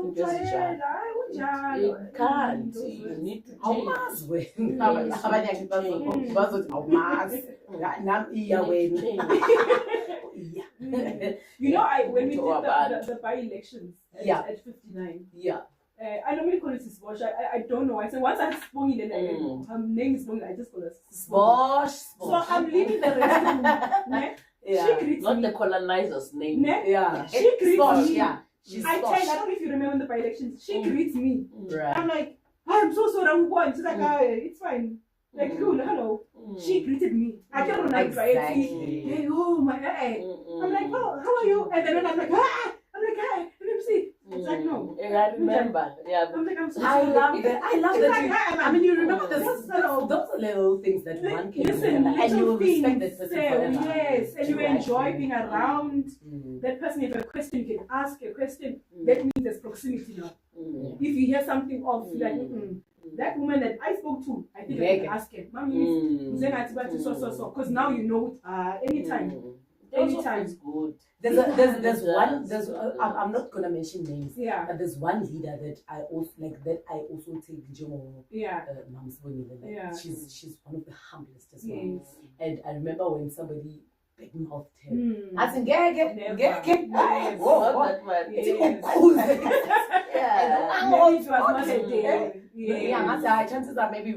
can't. You need to change. Awumazi wena. Abanye abantu bazothi awumazi. Nami iya wena. You know, when we did To the by-elections at 59, Yeah. I normally call it Sbosh. I don't know. I said once I spoke in her name is Sbosh, I just call her Sbosh. So I'm leaving the rest room. She greets Not me. the colonizer's name. Yeah. She greets Sbosh, me. yeah. She's I Sbosh. don't know if you remember the by-elections. She greets me. Right. I'm like, I'm so sorry, I'm going. She's like, it's fine. Like, cool, hello. She greeted me. I can't remember. Exactly. Hey, oh my God. I'm like, oh, how are you? And then I'm like, hi. Let me see. It's like, no. I remember. Yeah. I'm like, I'm so I sorry. love that. I love It's that. like, I mean, you remember Those those are little things that one can Listen, remember, and you will little respect things, that person forever. yes, and you Right. enjoy being around that person. If you have a question, you can ask a question. That means there's proximity now. If you hear something off, like that woman that I spoke to, I think I can ask her, Mommy, because now you know anytime. Anytime. It's good. There's one. I'm not gonna mention names. Yeah. But there's one leader that I also take Njengo Yeah. Mams Bonile. Yeah. She's one of the humblest as well. Yes. And I remember when somebody big mouthed her. Mm. I said, get. Yes. Not that one. Yes. Yeah. Maybe it was not a day. Yeah, chances are maybe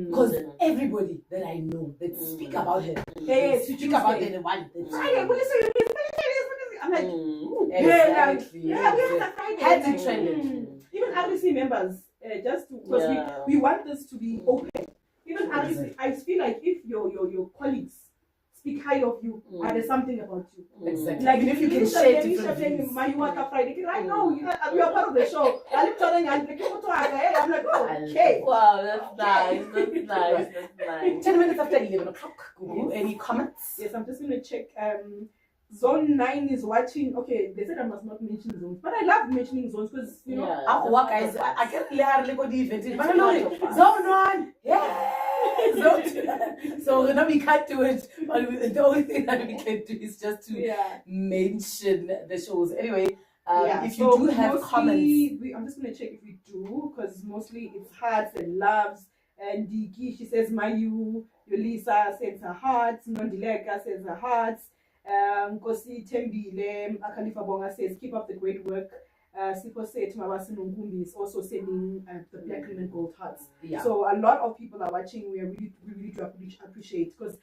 because everybody that I know that speak about her, Yes, speak about her the one that I'm like, exactly. Had to Mm. trend it. Even RDC members, just because we want this to be open. Even RDC, I feel like if your colleagues speak high of you, there's something about you. Exactly. Like Even if you can Misha share saying, different views. Mayuaka Friday, I know you are part of the show. I'm like, oh, okay. Wow, that's nice. That's nice. That's nice. 10 minutes after 11 o'clock. Google, any comments? Yes, I'm just going to check. Zone 9 is watching. Okay, they said I must not mention zones, but I love mentioning zones because, you know. Yeah, what guys? I can't really go the event. But Zone 1. Yeah. So now we can't do it. But the only thing that we can do is just to mention the shows. Anyway, if you do have comments. I'm just going to check if we do, because mostly it's hearts and loves. And Diki, she says, Mayu, Yolisa sends her hearts. Nondileka sends her hearts. Kosi Tembile, Akalifa Bonga says, keep up the great work. Sipho Sethi Mabasi Nongumbi is also sending the black, green and gold hearts. Yeah. So a lot of people are watching. We really do appreciate, because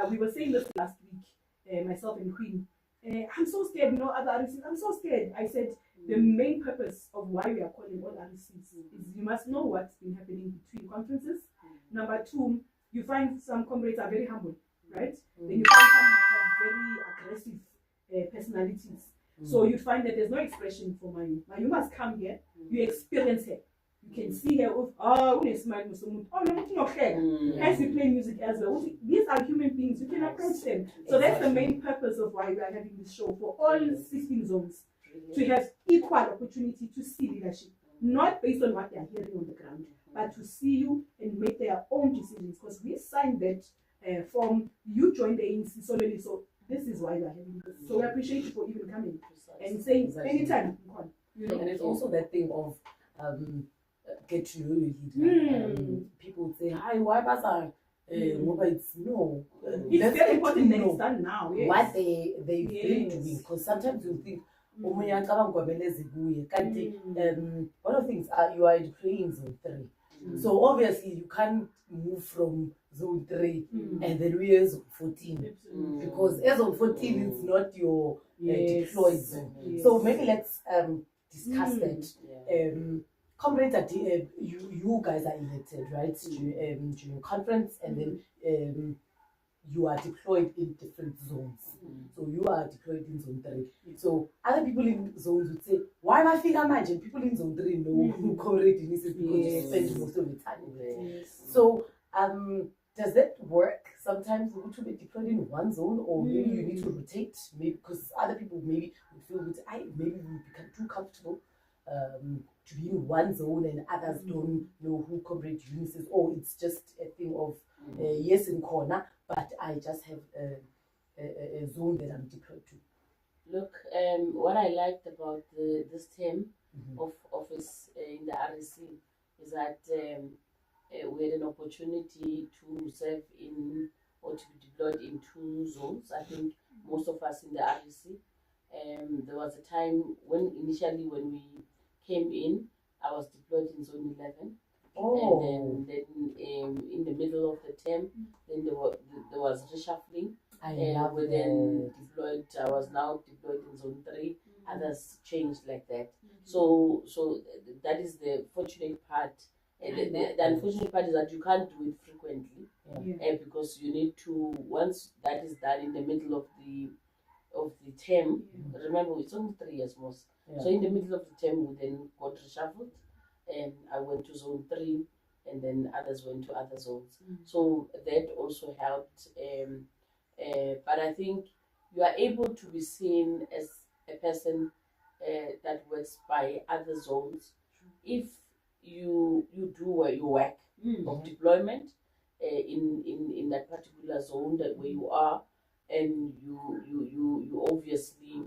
we were saying this last week, myself and Queen. I'm so scared, other RCs. I'm so scared. I said the main purpose of why we are calling all RCs is you must know what's been happening between conferences. Number two, you find some comrades are very humble, right? Then you find some have very aggressive personalities. So you find that there's no expression for Mayu. Mayu must come here, you experience her. You can see her with, as you play music as well. These are human beings, you can approach them. So that's the main purpose of why we are having this show for all 16 zones, to have equal opportunity to see leadership, not based on what they are hearing on the ground, but to see you and make their own decisions. Because we signed that form, you joined the ANC solely, so this is why we are having this. So we appreciate you for even coming and saying anytime you can. And it's also that thing of get to know your leader. People would say, "Hi, why was I?" It's no. It's very important that it's done now. Yes. What they've been doing, because sometimes you think, one of the things you are playing zone 3, so obviously you can't move from zone 3 and then we are zone 14 because as zone 14 is not your deployed zone. So maybe let's discuss that. Comrades, you guys are elected, right, during conference, and then you are deployed in different zones. So you are deployed in zone 3. So other people in zones would say, why am I figure imagine people in zone 3 know who comrade is because you spend most of the time there. So does that work sometimes to be deployed in one zone, or maybe you need to rotate, maybe because other people maybe would feel maybe we become too comfortable to be in one zone and others don't know who comrade Eunice is, or it's just a thing of yes in corner, but I just have a zone that I'm deployed to. Look, what I liked about this term of office in the REC is that we had an opportunity to serve in or to be deployed in 2 zones. I think most of us in the REC. There was a time when we came in, I was deployed in zone 11. And then in the middle of the term, then there was reshuffling. We then deployed. I was now deployed in zone 3. Others changed like that. So that is the fortunate part. The unfortunate part is that you can't do it frequently, because you need to, once that is done in the middle of the term. Remember, it's only 3 years most. So in the middle of the term, we then got reshuffled, and I went to zone 3, and then others went to other zones. So that also helped. But I think you are able to be seen as a person that works by other zones if you do your work of deployment in that particular zone where you are, and you obviously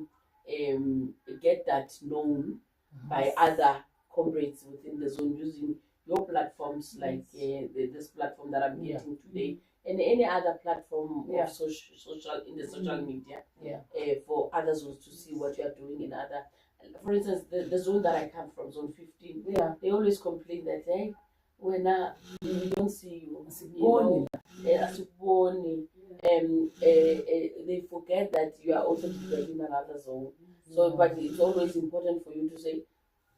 get that known by other comrades within the zone using your platforms, like this platform that I'm getting today, and any other platform of social in the social media for other zones to see what you are doing in other. For instance, the zone that I come from, zone 15, they always complain that, hey, when we don't see you, they forget that you are also deployed in another zone. So, but it's always important for you to say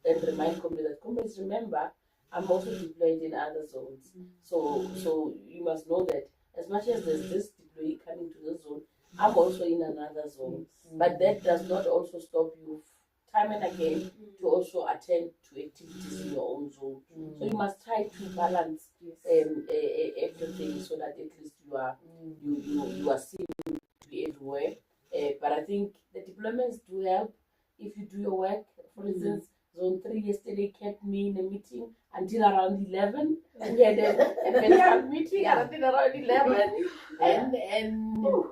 and remind comrades, remember, I'm also deployed in other zones. So you must know that as much as there's this deployee coming to the zone, I'm also in another zone. But that does not also stop you time and again to also attend to activities in your own zone. So you must try to balance everything so that at least you are seen to be everywhere. But I think the deployments do help if you do your work. For instance, Zone 3 yesterday kept me in a meeting until around 11. We had a meeting until around 11. And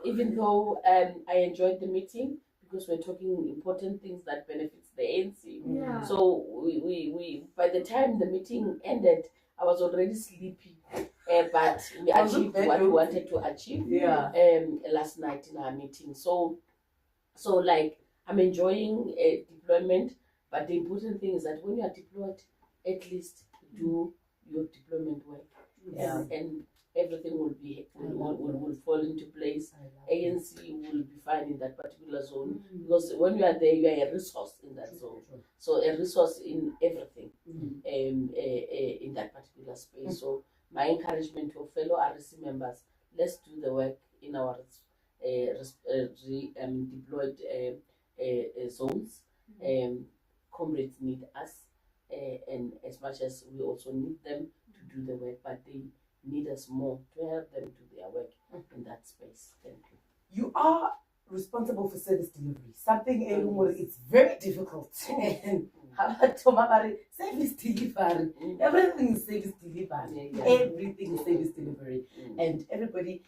even though I enjoyed the meeting, because we're talking important things that benefits the ANC. So we by the time the meeting ended, I was already sleepy. But we achieved what we wanted to achieve last night in our meeting. So like I'm enjoying deployment. But the important thing is that when you are deployed, at least do your deployment work, Yeah. and everything will fall into place. ANC will be fine in that particular zone, because when you are there, you are a resource in that zone. So a resource in everything, in that particular space. So my encouragement to fellow RC members: let's do the work in our deployed zones. Comrades need us, and as much as we also need them to do the work, but they need us more to help them do their work in that space. Thank you. You are responsible for service delivery, something it's very difficult. And service delivery, everything is service delivery, everything is service delivery. And everybody,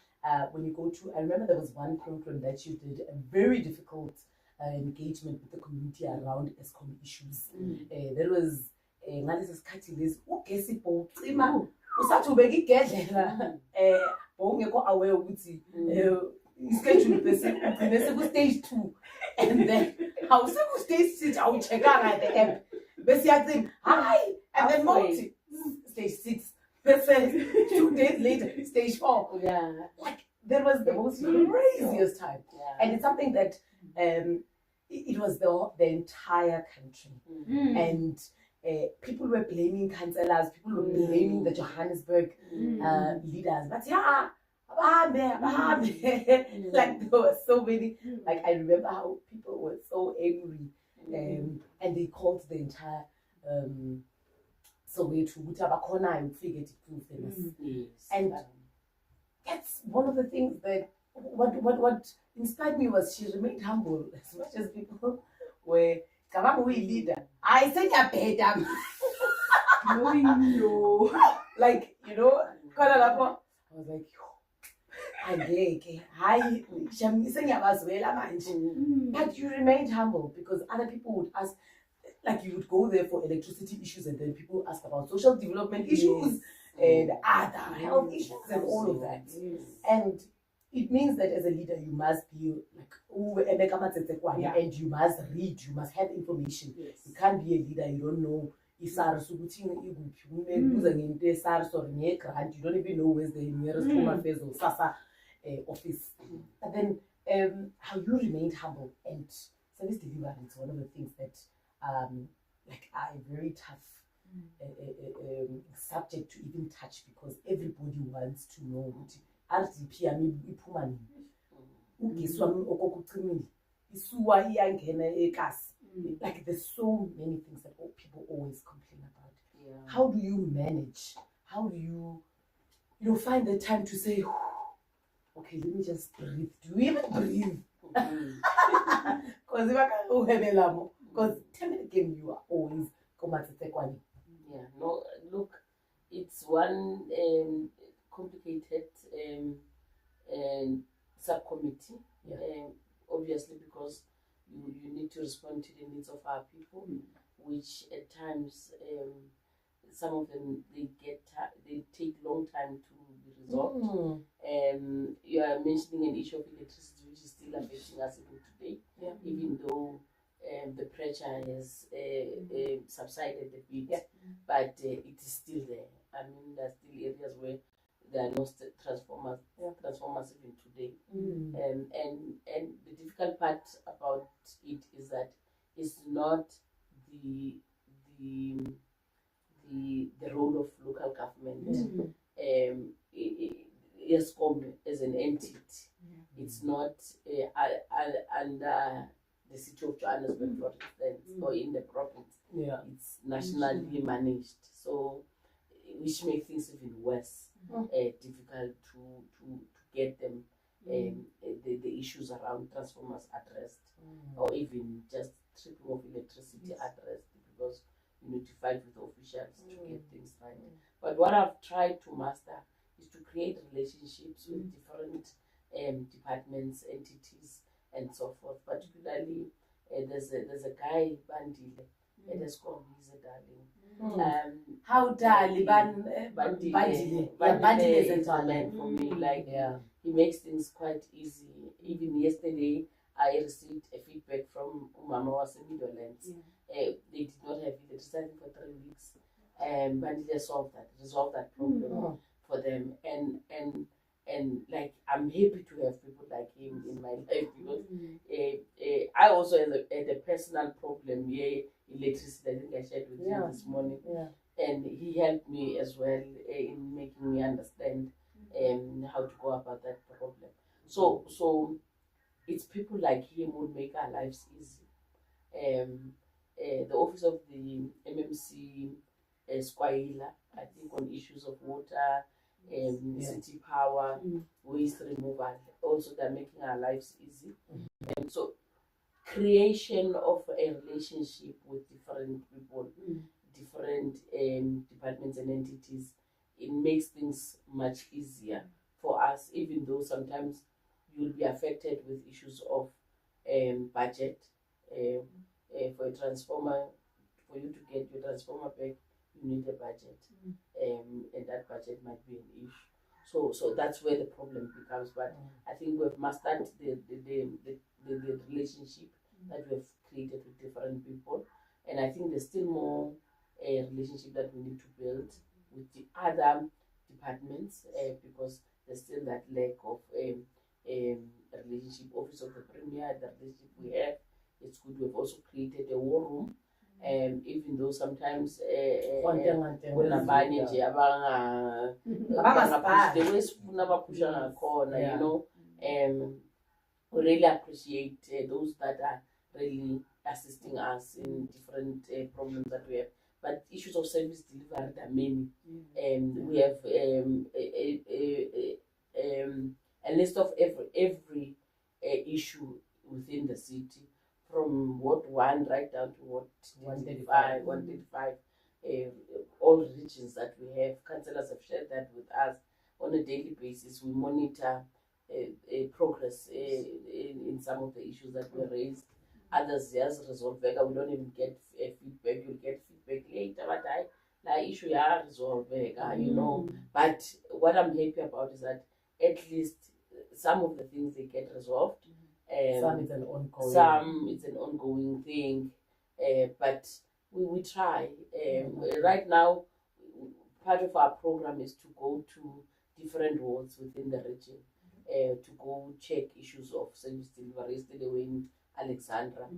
when you go to, I remember there was one program that you did, a very difficult engagement with the community around ESCOM issues. There was ngalesi sikhathi lesi ugesi bowucima usathi ubeka igedlela bowungekho aware ukuthi ischedule bese ugcine seku-stage 2, and then awuseku-stage 6 awucheckanga at the app bese iyacima hayi, and then mawuthi stage 6 bese 2 days later stage 4. Like there was the most craziest time. And it's something that it was the entire country, and people were blaming councillors, people were blaming the Johannesburg leaders, but like there were so many, like I remember how people were so angry, and they called the entire Soweto ukuthi abakhonayo ukufika eThekwini. And that's one of the things that what inspired me was she remained humble, as much as people were leader. I said better. Like, you know, I was like, but you remained humble, because other people would ask, like you would go there for electricity issues, and then people ask about social development issues and other health issues and all of that. And it means that as a leader, you must be like, and you must read, you must have information. You can't be a leader, you don't know SARS, you don't even know where's the nearest Home Affairs or SASA office. And then how you remained humble and service delivery is one of the things that like are a very tough subject to even touch, because everybody wants to know RDP iphuma nini, ugesi wami okokucimile isuwa iyangena ekasi. Like there's so many things that people always complain about. How do you manage? How do you find the time to say, okay, let me just breathe? Do you even breathe? Because tell me again, you are always komatsekwani. No, look, it's one complicated subcommittee, obviously, because you need to respond to the needs of our people, which at times some of them they take long time to be resolved. You are mentioning an issue of electricity, which is still affecting us even today, even though the pressure has subsided a bit, but it is still there. I mean, there are still areas where there are no transformers even today. And the difficult part about it is that it's not the role of local government. ESCOM as an entity, it's not under the city of Johannesburg, for instance, or in the province. It's nationally managed, so which makes things even worse. Difficult to get them the issues around transformers addressed, or even just tripping of electricity addressed, because you need to fight with officials to get things right. But what I've tried to master is to create relationships with different departments, entities, and so forth. Particularly, there's a guy, Bandile, at ESCOM. He's a darling. How darling? Bandile is a darling for me. Like, he makes things quite easy. Even yesterday, I received a feedback from Umama was in Midlands, they did not have electricity for 3 weeks. But they resolved that problem for them. And like, I'm happy to have people like him in my life, because I also had a personal problem, electricity. I think I shared with you this morning. And he helped me as well in making me understand how to go about that problem. So it's people like him who make our lives easy. The office of the MMC Squaila, I think, on issues of water, city power, waste removal, also they're making our lives easy. So creation of a relationship with different people, different departments and entities, it makes things much easier for us, even though sometimes you'll be affected with issues of budget. For a transformer, for you to get your transformer back, you need a budget, and that budget might be an issue. So that's where the problem becomes. But I think we've mastered the relationship that we've created with different people, and I think there's still more relationship that we need to build with the other departments, because there's still that lack of relationship. Office of the Premier, the relationship we have, it's good. We've also created a war room, even though sometimes kunabanye nje abangapusha ngakhona, you know, we really appreciate those that are really assisting us in different problems that we have. But issues of service delivery, there are many. We have a list of every issue within the city, from Ward 1 right down to Ward 135, all regions that we have. Councillors have shared that with us on a daily basis. We monitor progress in some of the issues that we raised. Others, yes, resolve. We don't even get feedback. You'll get feedback later, but the issue resolve, you know. But what I'm happy about is that at least some of the things they get resolved. Some it's an ongoing. Some it's an ongoing thing, but we try. Right now, part of our program is to go to different wards within the region, to go check issues of service delivery. Yesterday we in Alexandra,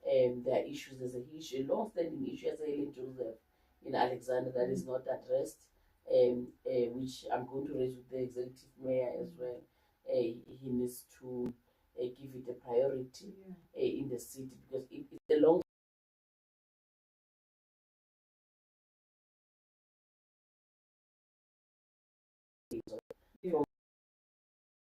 there are issues. There's a long-standing issue as Helen Joseph in Alexandra that is not addressed, which I'm going to raise with the executive mayor as well. He needs to give it a priority in the city, because it's a long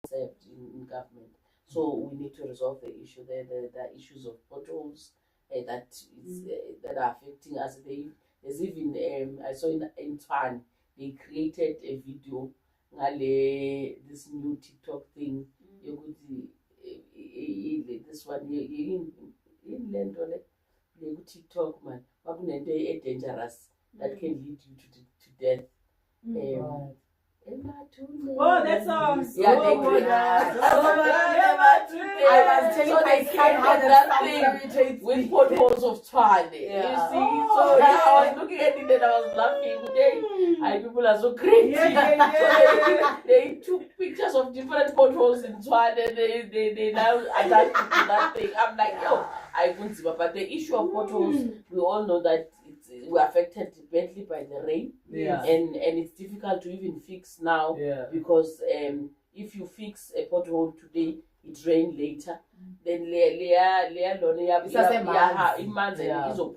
concept in government. So we need to resolve the issue there. The issues of potholes that are affecting us. There's even I saw in Tshwane, they created a video, this new TikTok thing. You could this one in London, TikTok, man, dangerous that can lead you to death. Oh, that song. Yeah, they could. I was telling my son how that thing with potholes of Tshwane. Yeah. You see, so I was looking at it and I was laughing. Today, people are so crazy. So they took pictures of different potholes in Tshwane and they now attach to that thing. I'm like, yo, I couldn't see. But the issue of potholes, we all know that we're affected badly by the rain, and it's difficult to even fix now, because if you fix a pothole today, it rains later, then so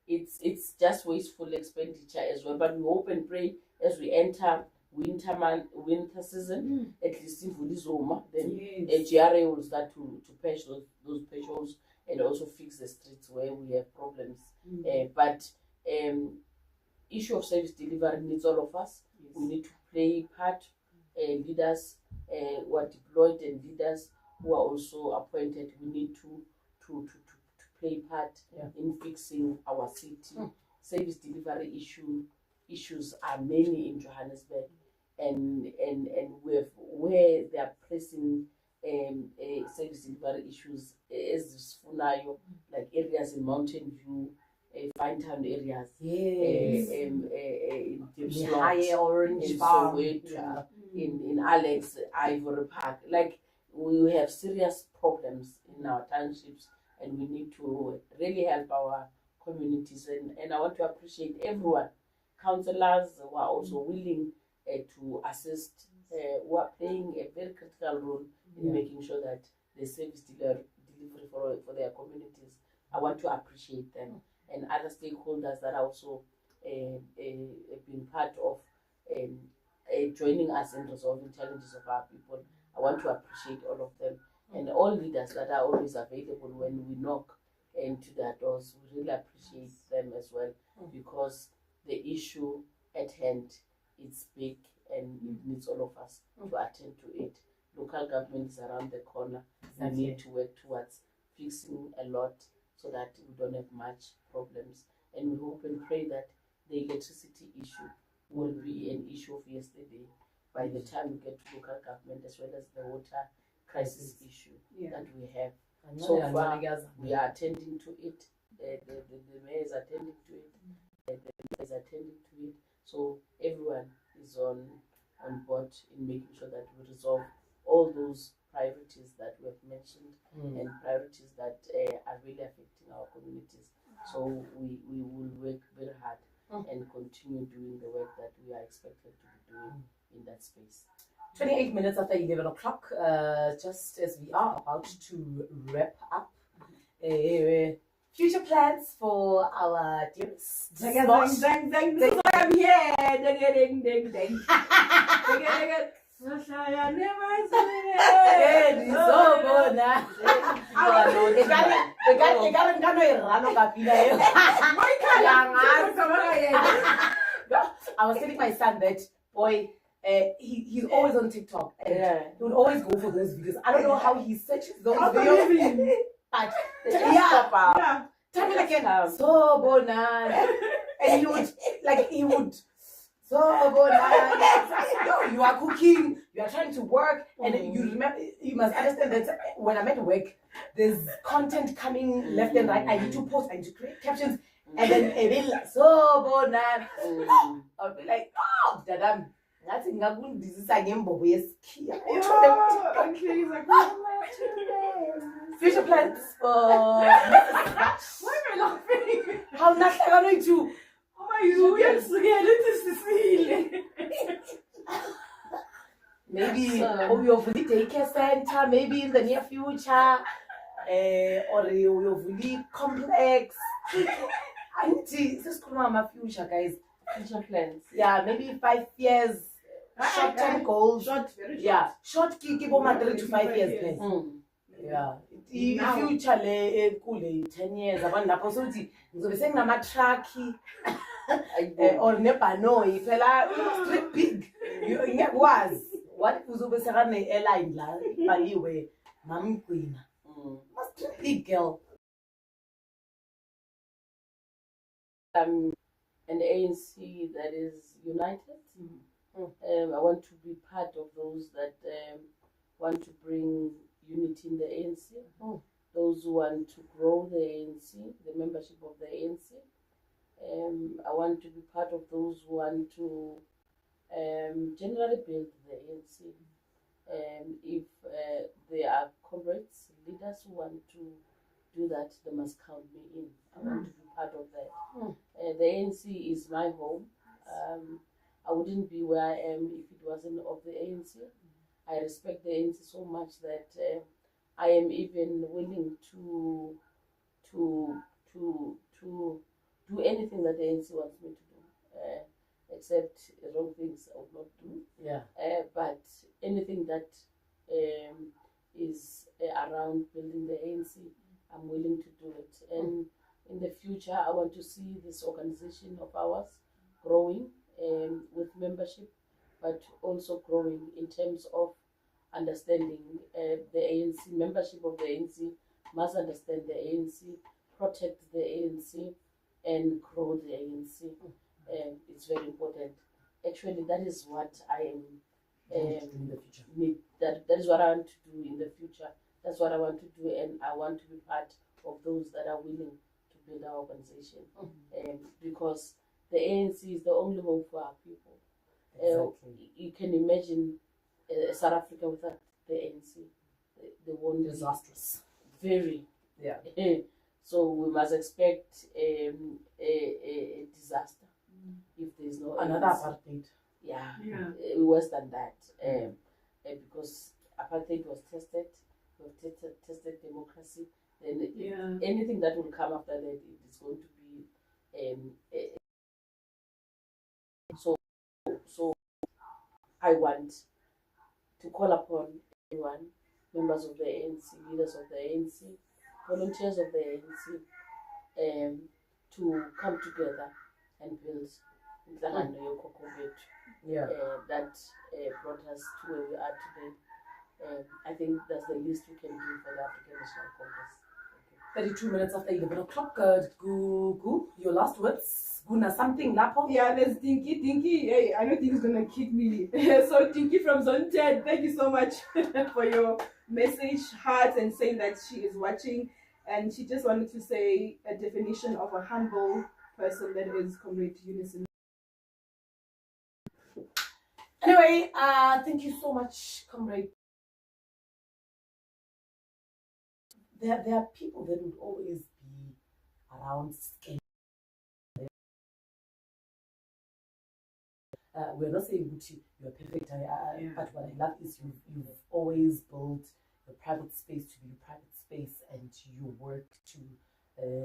it's just wasteful expenditure as well. But we hope and pray as we enter winter season, at least in Vulizoma, then GRA will start to patch those potholes and also fix the streets where we have problems. But issue of service delivery needs all of us. We need to play part. Leaders who are deployed and leaders who are also appointed, we need to play part in fixing our city. Service delivery issues are many in Johannesburg, and where they are pressing service delivery issues ezifunayo, like areas in Mountain View, Fine Town areas, Yes. in The Dipslot, higher Orange in Farm. Soweto, Yeah. in Alex, Ivory Park. Like, we have serious problems in our townships, and we need to really help our communities. And I want to appreciate everyone, councillors who are also willing to assist, who are playing a very critical role in making sure that the service delivery for their communities. I want to appreciate them, and other stakeholders that are also been part of joining us in resolving challenges of our people. I want to appreciate all of them, and all leaders that are always available when we knock into their doors. We really appreciate them as well, because the issue at hand is big and it needs all of us to attend to it. Local government is around the corner. We need to work towards fixing a lot so that we don't have much problems. And we hope and pray that the electricity issue will be an issue of yesterday by the time we get to local government, as well as the water crisis issue that we have. So far, we are attending to it. The mayor is attending to it. The mayor is attending to it. So everyone is on board in making sure that we resolve all those priorities that we have mentioned and priorities that are really affecting our communities. So we will work very hard and continue doing the work that we are expected to be doing in that space. 28 minutes after 11 o'clock, just as we are about to wrap up, future plans for our dearest This is why I'm here. Ding, ding, ding. I was telling my son that, boy, he's always on TikTok, and he would always go for those videos. I don't know how he searches those videos, but tell me again, so bonana, and he would so bonana. No, you are cooking, you are trying to work, and you must understand that when I'm at work, there's content coming left and right. I need to post, I need to create captions, and then so bonana. I'll be like, oh, dadam. That's in Gabun. This is a game, but we're scared. Future plans for. Why am I laughing? How not going to? Oh my God, maybe your daycare center, maybe in the near future, or your complex. Auntie, this is my future, guys. Future plans. Yeah, maybe 5 years. Short-term goals. Very short. Yeah, short keep over 3 to 5 years plans. Yeah, if you chale kule 10 years abantu lapho sokuthi ngizobe senginama truck or nebhanoyi phela street big ngiyakwazi what uzobe sekane airline la ibhaliwe mamgcina street big girl. And the ANC that is united. I want to be part of those that want to bring unity in the ANC, those who want to grow the ANC, the membership of the ANC. I want to be part of those who want to generally build the ANC. If there are comrades, leaders who want to do that, they must count me in. I want to be part of that. The ANC is my home. I wouldn't be where I am if it wasn't of the ANC. I respect the ANC so much that I am even willing to do anything that the ANC wants me to do, except wrong things I would not do. Yeah. But anything that is around building the ANC, I'm willing to do it. And in the future, I want to see this organization of ours growing with membership, but also growing in terms of understanding the ANC. Membership of the ANC must understand the ANC, protect the ANC, and grow the ANC. It's very important. Actually, that is what I am. that is what I want to do in the future. That's what I want to do, and I want to be part of those that are willing to build our organization. Because the ANC is the only hope for our people. Exactly. You can imagine South Africa without the ANC. They won't Disastrous. Very. Yeah. So we must expect a disaster if there's no Another ANC. apartheid. Yeah. Yeah. Worse than that. Because apartheid was tested. We've tested democracy. Then anything that will come after that, it is going to be so I want to call upon everyone, members of the ANC, leaders of the ANC, volunteers of the ANC, to come together and build Inhlangano yoKhokho Bethu, that brought us to where we are today. I think that's the least we can do for the African National Congress. 32 minutes after 11 o'clock. Gu, your last words. Guna something, Lapo? Yeah, there's Dinky. Hey, I don't think he's gonna kick me. So Dinky from Zone 10, thank you so much for your message, heart, and saying that she is watching. And she just wanted to say a definition of a humble person, that is Comrade Unison. Anyway, thank you so much, Comrade. There are people that would always be around scared. We're not saying Gucci, you're perfect, but what I love is you've always built your private space to be your private space, and you work to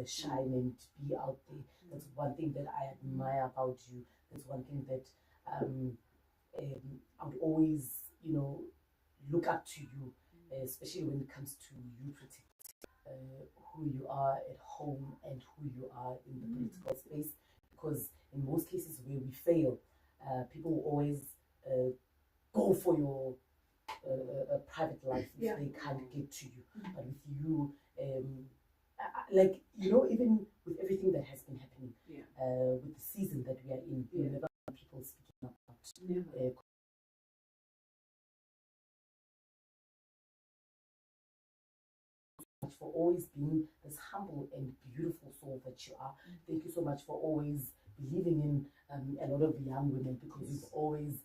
shine and be out there. That's one thing that I admire about you. That's one thing that I would always, look up to you, especially when it comes to you protecting who you are at home and who you are in the political space. Because in most cases where we fail, people will always go for your private life if they can't get to you. But with you, even with everything that has been happening, with the season that we are in, you never heard people speaking about for always being this humble and beautiful soul that you are. Thank you so much for always believing in a lot of young women, because you've always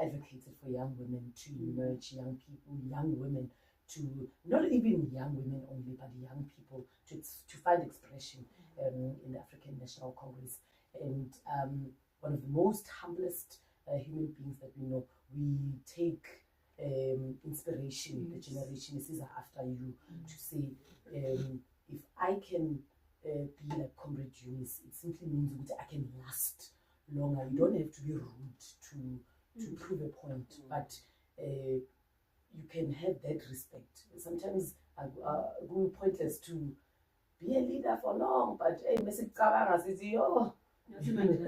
advocated for young women to emerge, young people, young women to, not even young women only, but young people to find expression in the African National Congress. And one of the most humblest human beings that we know, we take inspiration, the generation is after you, to say, if I can be like Comrade Eunice, it simply means that I can last longer. You don't have to be rude to prove a point, but you can have that respect. Sometimes it will be pointless to be a leader for long, but hey,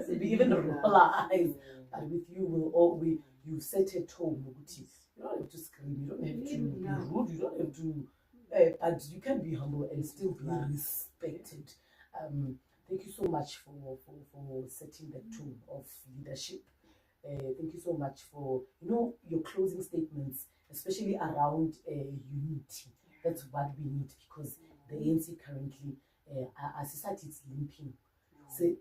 we even roll our eyes. But with you, you set a tone. You don't have to scream, you don't have to be rude, you don't have to, but you can be humble and still be respected. Thank you so much for setting the tone of leadership. Thank you so much for your closing statements, especially around unity. That's what we need, because the ANC currently, our society is limping. Say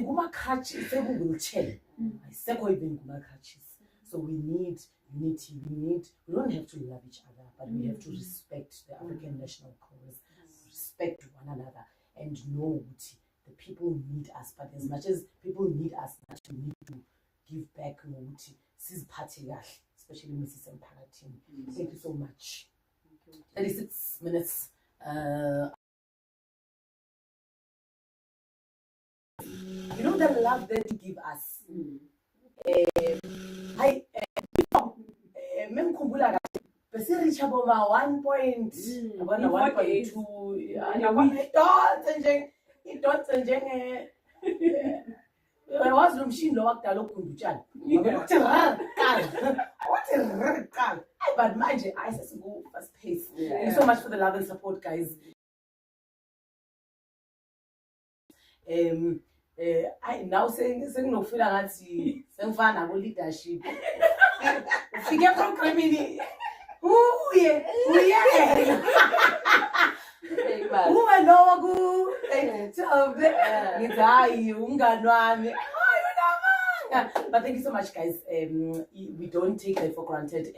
guma crutches, say wheelchair. Even guma crutches. So we need unity. We don't have to love each other, but we have to respect the African National Congress, respect one another, and know the people need us. But as much as people need us, we need to give back, especially Mrs. Mparatin. Thank you so much. 36 minutes. The love that you give us. Memkhumbula besiricha boma 1.2 idonse njenge wazi lo mshini lo wakudala okugundutshana ukuthi but manje ayisesiku fast pace. Thank you so much for the love and support, guys. I now saying senginofila ngathi sengifana nabo leadership Ufike programmini. Uye. Uma nowa ku Jobe. Ngithi umngani wami. But thank you so much, guys. We don't take that for granted,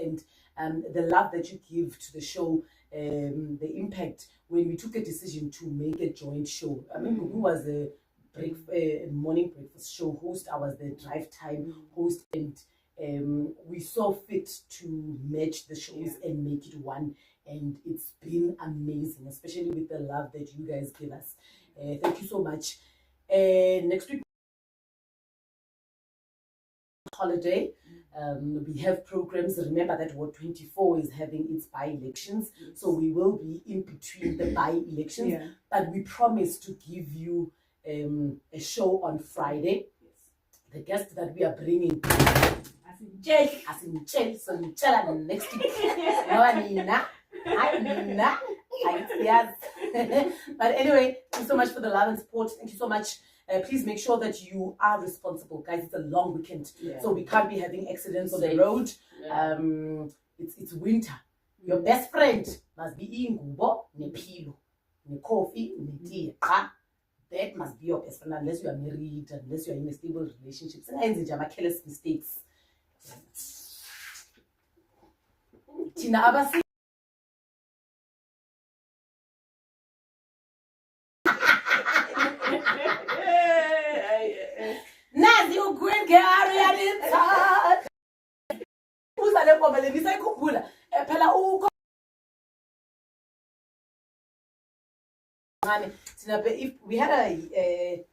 and the love that you give to the show, the impact when we took a decision to make a joint show. I mean, Gugu was a morning breakfast show host. I was the drive time host, and we saw fit to match the shows and make it one. And it's been amazing, especially with the love that you guys give us. Thank you so much. Next week, holiday. We have programs. Remember that Ward 24 is having its by-elections, so we will be in between the by-elections. But we promise to give you a show on Friday. The guest that we are bringing, as in Chelsea, so next week. Yes. But anyway, thank you so much for the love and support. Thank you so much. Please make sure that you are responsible, guys. It's a long weekend, so we can't be having accidents on the road. It's winter. Your best friend must be ingubo, nepilo, ne coffee, ne tea. That must be your best friend, unless you are married, unless you are in a stable relationship. Sometimes it's careless mistakes. Tina Abasi. Nazi ugwin gari alinta. Usale komele nisayikhumbula. Phela uko. If we had a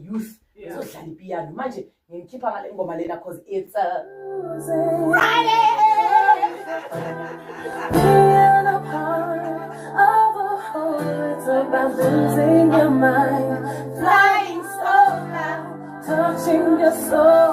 youth so dlala piano manje ngikhipha ngale ngoma lena cause it's Friday. Being a part of a whole, it's about losing your mind, flying so high, touching your soul.